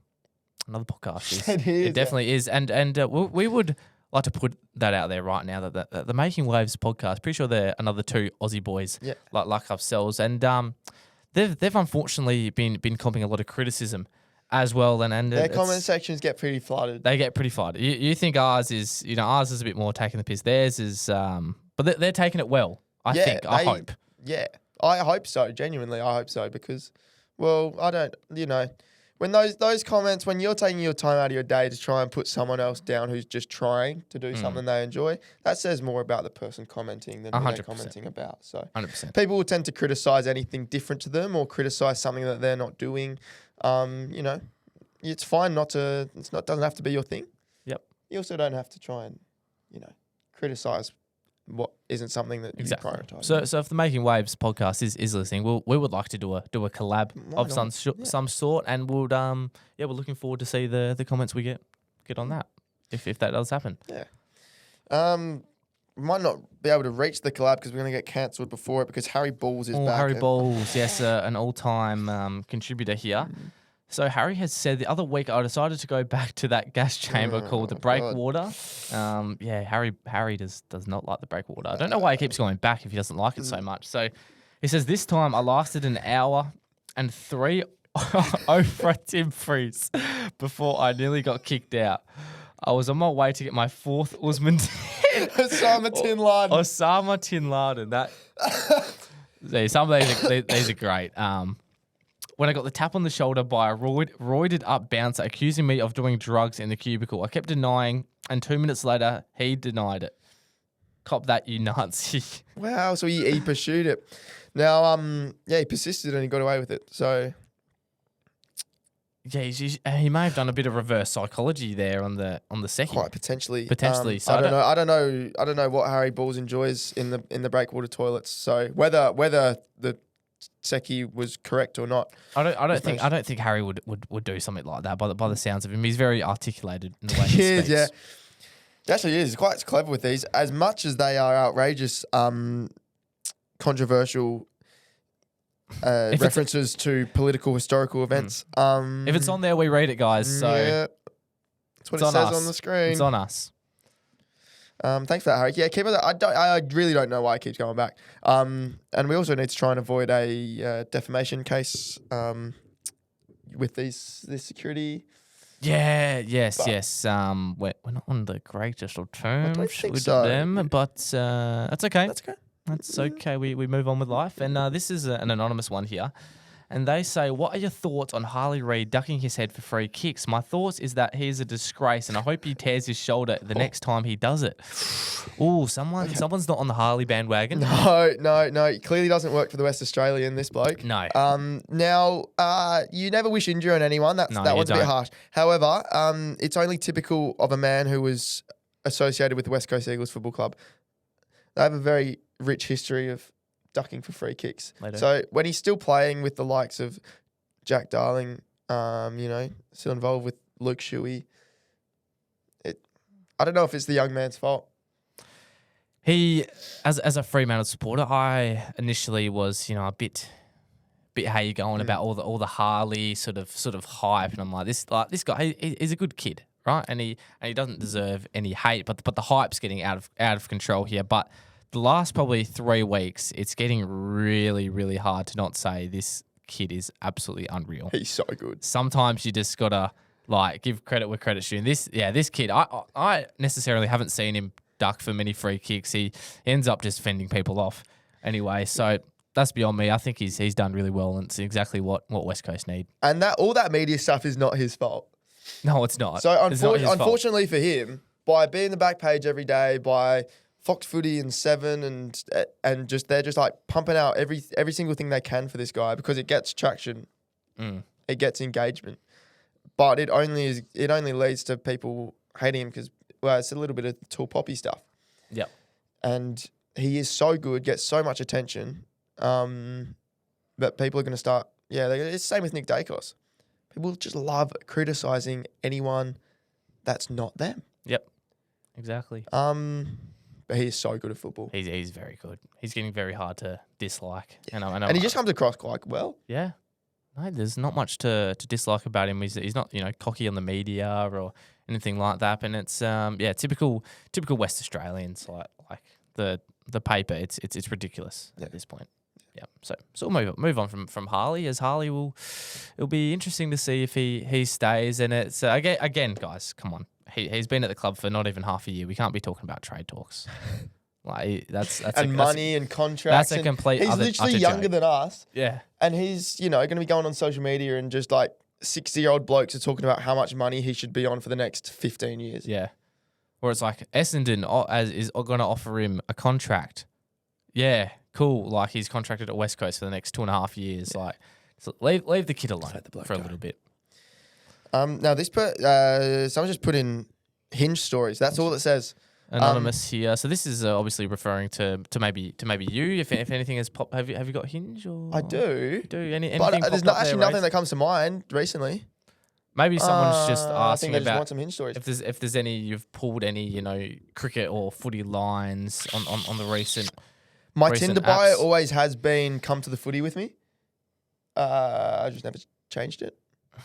podcast is. It definitely is, and we would like to put that out there right now that the Making Waves podcast. Pretty sure they're another 2 Aussie boys like ourselves, and they've unfortunately been comping a lot of criticism as well, and their comment sections get pretty flooded. They get pretty flooded. You think ours is a bit more taking the piss. Theirs is, but they're taking it well. I hope. Yeah, I hope so. Genuinely, I hope so because, well, I don't. When those comments, when you're taking your time out of your day to try and put someone else down who's just trying to do something they enjoy, that says more about the person commenting than who they're commenting about. So 100%. People will tend to criticize anything different to them or criticize something that they're not doing. It's fine not to. Doesn't have to be your thing. Yep. You also don't have to try and, criticize what isn't something that you prioritize. So if the Making Waves podcast is listening, we would like to do a collab of some sort, and we're looking forward to see the comments we get on that if that does happen. Yeah. Might not be able to reach the collab because we're going to get cancelled before it because Harry Balls is back. Harry Balls, yes, an all-time contributor here. So Harry has said the other week I decided to go back to that gas chamber called the Breakwater. Harry does not like the Breakwater. I don't know why he keeps going back if he doesn't like it so much. So he says this time I lasted an hour and 3 Oprah Tim Freeze before I nearly got kicked out. I was on my way to get my 4th Usman Osama Tin Laden. Some of these are great. When I got the tap on the shoulder by a roided up bouncer accusing me of doing drugs in the cubicle, I kept denying, and 2 minutes later, he denied it. Cop that, you Nazi. Wow, so he pursued it. Now, he persisted and he got away with it. So, Yeah, he may have done a bit of reverse psychology there on the second. Quite potentially. Potentially. So I don't know what Harry Balls enjoys in the breakwater toilets. So whether the Seki was correct or not. I don't think Harry would do something like that by the sounds of him. He's very articulated in the way he speaks. Yeah. He actually is. He's quite clever with these. As much as they are outrageous, controversial references to political, historical events. If it's on there, we read it, guys. So yeah, that's what it says on the screen. It's on us. Thanks for that, Harry. Yeah, keep it. I really don't know why it keeps going back. And we also need to try and avoid a defamation case with this security. Yeah, yes. We're not on the greatest of terms with them, but that's okay. That's okay. We move on with life. And this is an anonymous one here. And they say, what are your thoughts on Harley Reid ducking his head for free kicks? My thoughts is that he's a disgrace, and I hope he tears his shoulder the next time he does it. Ooh, someone's not on the Harley bandwagon. No. He clearly doesn't work for the West Australian, this bloke. No. Now, you never wish injury on anyone. That one's a bit harsh. However, it's only typical of a man who was associated with the West Coast Eagles Football Club. They have a very rich history of ducking for free kicks. So when he's still playing with the likes of Jack Darling, still involved with Luke Shuey, I don't know if it's the young man's fault. He, as a Fremantle supporter, I initially was, a bit how you going about all the Harley sort of hype, and I'm like this guy, he's a good kid, right? And he doesn't deserve any hate, but the hype's getting out of control here. But the last probably 3 weeks, it's getting really, really hard to not say this kid is absolutely unreal. He's so good. Sometimes you just gotta give credit where credit's due. This kid, I necessarily haven't seen him duck for many free kicks. He ends up just fending people off anyway. So that's beyond me. I think he's done really well, and it's exactly what West Coast need. And all that media stuff is not his fault. No, it's not. So unfortunately for him, by being the back page every day, by Fox Footy and Seven and just they're just like pumping out every single thing they can for this guy because it gets traction, it gets engagement, but it only leads to people hating him because it's a little bit of tall poppy stuff. Yeah, and he is so good, gets so much attention, that people are going to start. Yeah, it's the same with Nick Dacos. People just love criticizing anyone that's not them. Yep, exactly. But he is so good at football. He's very good. He's getting very hard to dislike. And he just comes across quite well. Yeah. No, there's not much to dislike about him. He's not, cocky on the media or anything like that. And it's typical West Australians like the paper. It's ridiculous at this point. Yeah. So we'll move on from Harley, as Harley it'll be interesting to see if he stays. And it's again, guys, come on. He's been at the club for not even half a year. We can't be talking about trade talks. That's money and contracts. That's a complete. He's literally younger than us. Yeah, and he's going to be going on social media and just like 60-year-old blokes are talking about how much money he should be on for the next 15 years. Yeah, or it's like Essendon is going to offer him a contract. Yeah, cool. Like he's contracted at West Coast for the next 2.5 years. Yeah. So leave the kid alone for a little bit. Now someone just put in Hinge stories. That's all it says. Anonymous here. So this is obviously referring to maybe you. If anything has popped, have you got Hinge or? I do. Anything? But there's actually nothing that comes to mind recently. Maybe someone's just asking I think about want some Hinge stories. If there's any you've pulled any cricket or footy lines on the recent. My Tinder bio always has been come to the footy with me. I just never changed it.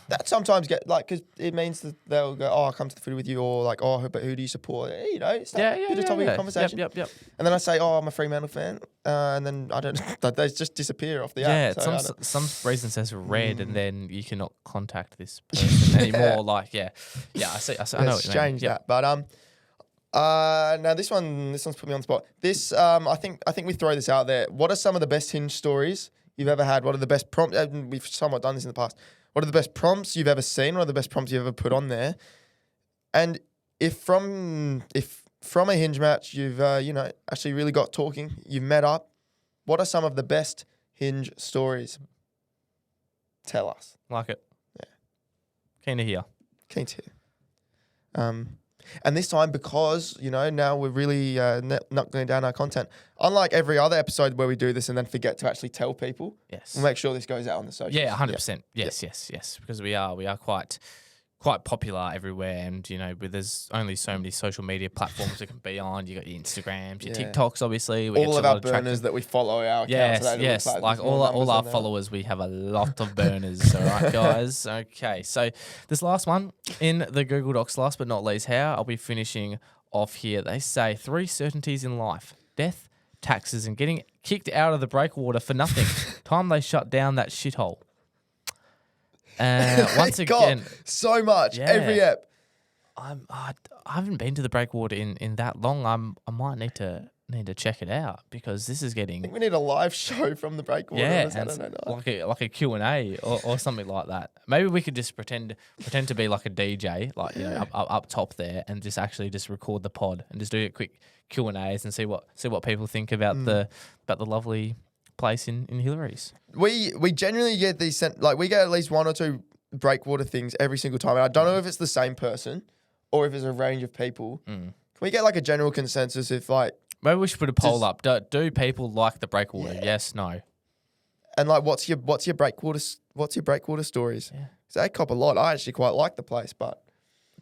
That sometimes because it means that they'll go, oh, I'll come to the footy with you, or like, oh, but who do you support? It's that bit of topic of conversation. Yep. And then I say, oh, I'm a Fremantle fan, and then I don't, they just disappear off the app. Yeah, some reason says red, and then you cannot contact this person anymore. I see. I know. Let's change that, but now this one's put me on the spot. This I think we throw this out there. What are some of the best Hinge stories you've ever had? What are the best prompts? We've somewhat done this in the past. What are the best prompts you've ever seen? What are the best prompts you've ever put on there? And if from a Hinge match you've actually really got talking, you've met up, what are some of the best Hinge stories? Tell us. Like it. Yeah. Keen to hear. Keen to hear. And this time, because, now we're really knuckling down our content, unlike every other episode where we do this and then forget to actually tell people, Yes. we'll make sure this goes out on the socials. Yeah, 100%. Yes. Because we are quite popular everywhere, and there's only so many social media platforms it can be on. You got your Instagrams, your TikToks, obviously. We all of our burners that we follow our accounts. Yes. Like all our followers, we have a lot of burners. All right, guys. Okay, so this last one in the Google Docs, last but not least, how I'll be finishing off here. They say 3 certainties in life: death, taxes, and getting kicked out of the breakwater for nothing. Time they shut down that shithole. Once again, so much every ep. I haven't been to the breakwater in that long. I might need to check it out, because this is getting. I think we need a live show from the breakwater. Like a Q&A or something like that. Maybe we could just pretend to be like a DJ, like up top there, and just record the pod and just do a quick Q&As and see what people think about the lovely place in Hillary's. We generally get these sent, like we get at least 1 or 2 breakwater things every single time. And I don't know if it's the same person or if it's a range of people. Can we get like a general consensus if like maybe we should put a poll up. Do people like the breakwater? Yes, no. And like what's your breakwater stories? Yeah. So they cop a lot. I actually quite like the place, but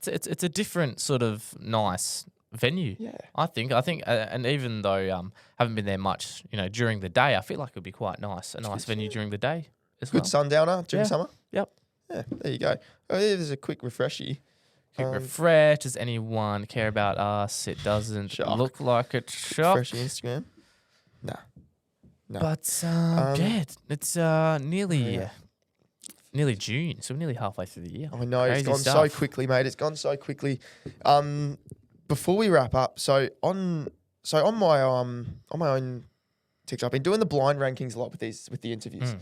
it's a different sort of nice venue. Yeah, I think, and even though haven't been there much, during the day, I feel like it would be quite nice. A nice venue during the day as well. Good sundowner during summer. Yep. Yeah, there you go. Oh, yeah, there's a quick refreshy. Refresh. Does anyone care about us? It doesn't look like it's shock. Refreshy Instagram. No. But it's nearly June, so we're nearly halfway through the year. I know, it's gone so quickly, mate. It's gone so quickly. Before we wrap up, so on my own TikTok, I've been doing the blind rankings a lot with the interviews.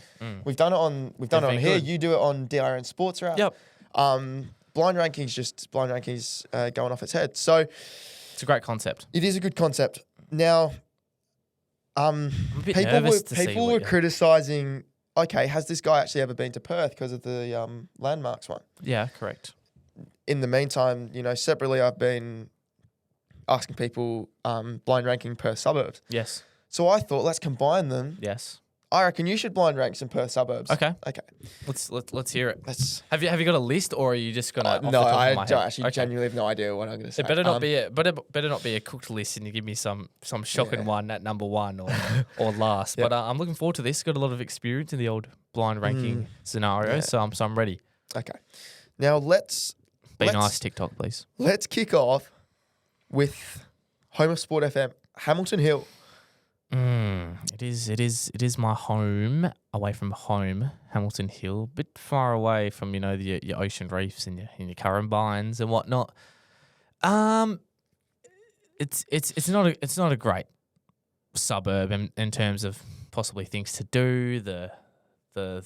We've done it on here. Good. You do it on DRN Sports Wrap. Yep. Blind rankings going off its head. So it's a great concept. It is a good concept. Now, people were criticising. Okay, has this guy actually ever been to Perth because of the landmarks one? Yeah, correct. In the meantime, separately, I've been asking people blind ranking Perth suburbs. Yes. So I thought, let's combine them. Yes. I reckon you should blind rank some Perth suburbs. Okay. Let's hear it. Have you got a list, or are you just gonna? No, I actually genuinely have no idea what I'm going to say. It better not be a cooked list, and you give me some shocking one at number 1 or last. Yep. But I'm looking forward to this. Got a lot of experience in the old blind ranking scenario, so I'm ready. Okay. Now let's nice TikTok, please. Let's kick off with home of Sport FM, Hamilton Hill. It is my home, away from home, Hamilton Hill, a bit far away from your ocean reefs and your Currumbines and whatnot. It's not a great suburb in terms of possibly things to do, the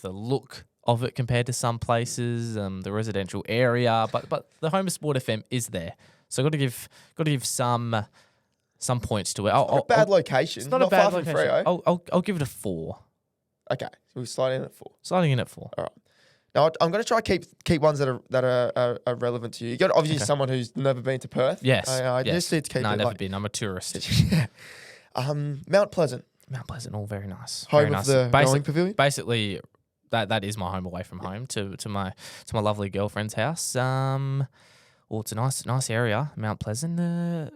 look of it compared to some places, the residential area, but the home of Sport FM is there, so got to give some points to it. Not a bad location. It's not a bad location. Freo. I'll give it a 4. Okay, so we're sliding in at 4. Sliding in at 4. All right. Now I'm going to try keep ones that are relevant to you. You got obviously someone who's never been to Perth. Yes. I just need to keep. No, I've never been. I'm a tourist. Yeah. Mount Pleasant. All very nice. Home very of nice. the rowing pavilion. Basically, that is my home away from home to my lovely girlfriend's house. It's a nice area, Mount Pleasant.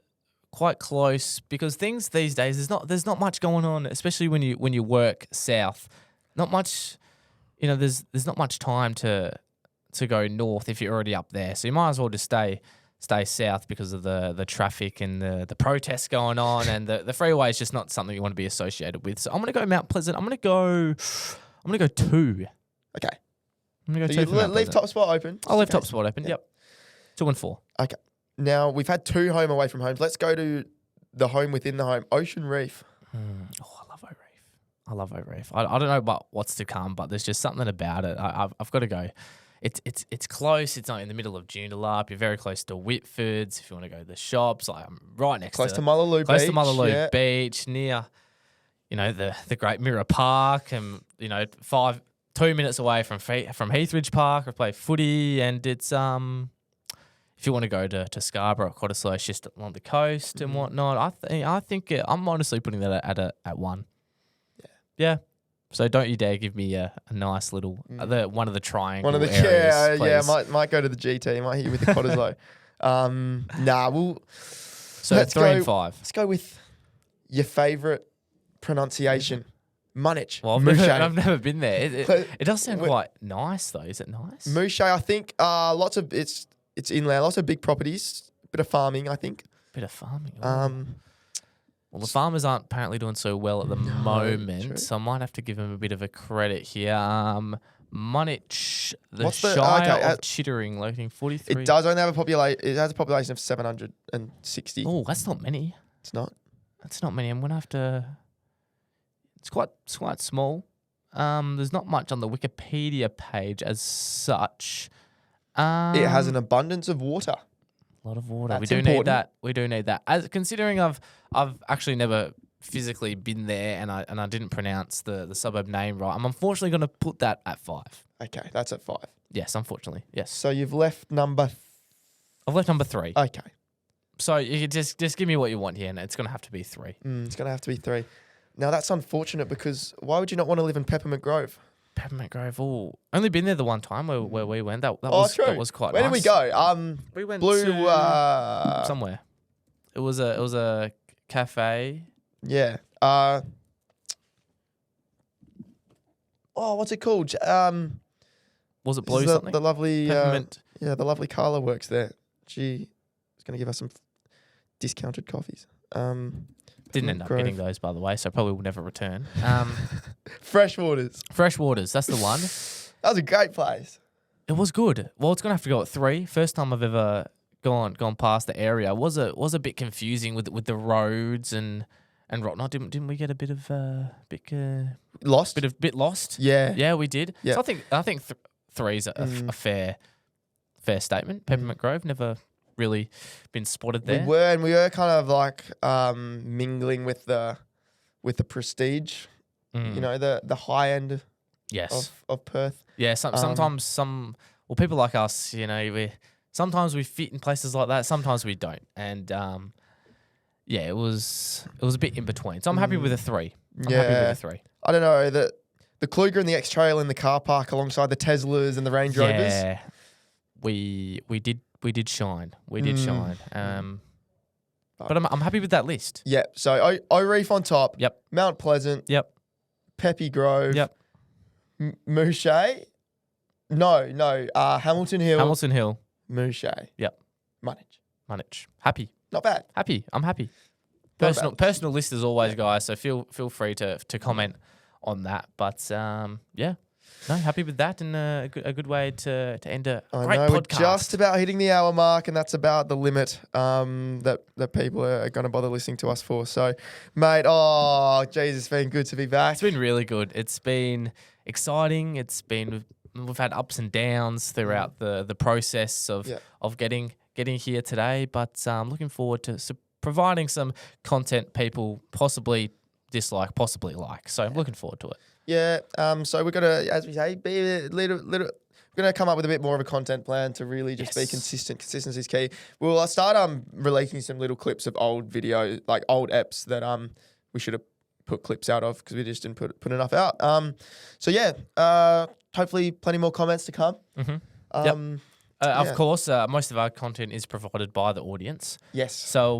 Quite close, because things these days there's not much going on, especially when you work south. Not much, there's not much time to go north if you're already up there. So you might as well just stay south because of the traffic and the protests going on, and the freeway is just not something you want to be associated with. So I'm gonna go Mount Pleasant. I'm gonna go 2. Okay. I'm gonna go so 2. You leave top spot open. I'll leave top spot open. Yep. 2 and 4. Okay. Now, we've had 2 home away from homes. Let's go to the home within the home, Ocean Reef. I love O Reef. I don't know about what's to come, but there's just something about it. I've got to go. It's close. It's not in the middle of Joondalup. You're very close to Whitford's. If you want to go to the shops, I'm right next to Mullaloo Beach. Close to Mullaloo Beach, near, the Great Mirror Park, and 5 2 minutes away from Heathridge Park. I play footy, and it's if you want to go to Scarborough, Cottesloe, it's just along the coast and whatnot. I think I'm honestly putting that at 1. Yeah. So don't you dare give me a nice little one of the triangle areas, please. Might go to the GT. Might hit you with the Cottesloe. We'll. So 3 and 5. Let's go with your favourite pronunciation, Munich. Well, I've never been there. It does sound quite nice, though. Is it nice? Mouche, I think. It's inland. Lots of big properties. Bit of farming, I think. Bit of farming. Well, the farmers aren't apparently doing so well at the moment, true. so I might have to give them a bit of a credit here. Munich, What's the- Shire of Chittering, locating 43. It does only have a population. It has a population of 760. Oh, that's not many. It's not. That's not many. I'm gonna have to. It's quite small. There's not much on the Wikipedia page as such. It has an abundance of water. A lot of water. That's We do important. need that. We do need that. As considering I've actually never physically been there, and I didn't pronounce the suburb name right. I'm unfortunately going to put that at 5. Okay, that's at 5. Yes, unfortunately. Yes. So you've left number. I've left number 3. Okay. So you could just give me what you want here, and it's going to have to be 3. It's going to have to be 3. Now that's unfortunate because why would you not want to live in Peppermint Grove? Peppermint Grove. Oh, only been there the one time where we went. That Oh, was true. that was quite Where nice. did we go? We went Blue. to somewhere. It was a cafe. Yeah. What's it called? Was it Blue the, something? The lovely. Peppermint. The lovely Carla works there. She was going to give us some discounted coffees. Didn't end up Grove. getting those, by the way, so probably will never return. Fresh Waters. Fresh Waters, that's the one. That was a great place. It was good. Well, it's gonna have to go at 3. First time I've ever gone past the area. Was a bit confusing with the roads and whatnot. Didn't we get a bit of Lost? bit lost? Yeah. Yeah, we did. Yeah. So I think 3 is a fair statement. Peppermint Grove never really been spotted there. We were kind of like mingling with the prestige, you know, the high end Yes. of Perth. Yeah, sometimes people like us, you know, sometimes we fit in places like that, sometimes we don't. And it was a bit in between. So I'm happy with a 3. I'm happy with a 3. I don't know, the Kluger and the X-Trail in the car park alongside the Teslas and the Range Rovers. Yeah. We did shine. We did shine. But I'm happy with that list. Yeah. So O'Reef on top. Yep. Mount Pleasant. Yep. Peppy Grove. Yep. Mouche. No. Hamilton Hill. Hamilton Hill. Mouche. Yep. Munich. Happy. Not bad. Happy. I'm happy. Not bad. Personal list as always, guys. So feel free to comment on that. But no, happy with that, and a good way to end a great podcast. We're just about hitting the hour mark, and that's about the limit that people are going to bother listening to us for. So, mate, it's been good to be back. It's been really good. It's been exciting. We've had ups and downs throughout the process of getting here today, but looking forward to providing some content people possibly dislike, possibly like. So I'm looking forward to it. Yeah. So we're gonna, as we say, be a little. We're gonna come up with a bit more of a content plan to really just be consistent. Consistency is key. We'll start releasing some little clips of old video, like old eps that we should have put clips out of because we just didn't put enough out. Hopefully plenty more comments to come. Mm-hmm. Of course, most of our content is provided by the audience. Yes. So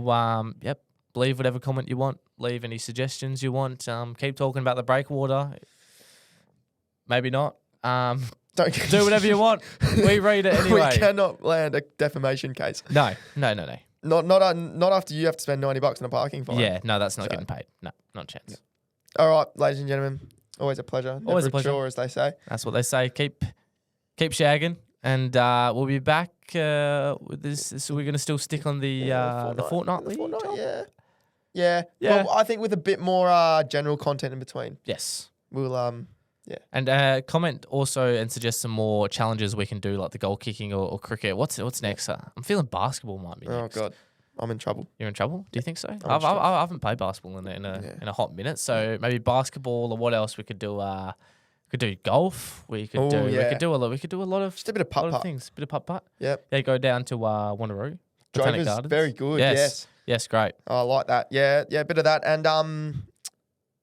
leave whatever comment you want. Leave any suggestions you want. Keep talking about the breakwater. Maybe not. Don't do whatever you want. We read it anyway. We cannot land a defamation case. No. Not after you have to spend $90 on a parking fine. Yeah, no, that's not getting paid. No, not a chance. Yeah. All right, ladies and gentlemen, always a pleasure. Always Never a pleasure, chore, as they say. That's what they say. Keep shagging, and we'll be back with this. So we're going to still stick on the fortnightly. Yeah. Well, I think with a bit more general content in between. Yes. We'll And comment also and suggest some more challenges we can do, like the goal kicking or cricket. What's next? I'm feeling basketball might be next. Oh God, I'm in trouble. You're in trouble? Do you think so? I haven't played basketball in a hot minute, so maybe basketball or what else we could do. Could do golf. We could do. yeah. We could do a lot. We could do a lot of Just a bit of lot of putt-putt. things. Bit of putt. Yep. Yeah, go down to Wanneroo. Botanic Drover's Gardens. very good. Yes. Yes, great. I like that. Yeah, a bit of that. And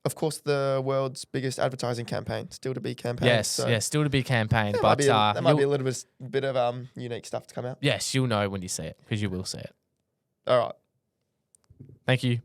of course, the world's biggest advertising campaign, still to be campaign. Yes, so still to be campaigned, There but might be a little bit of unique stuff to come out. yes, you'll know when you see it because you will see it. All right. Thank you.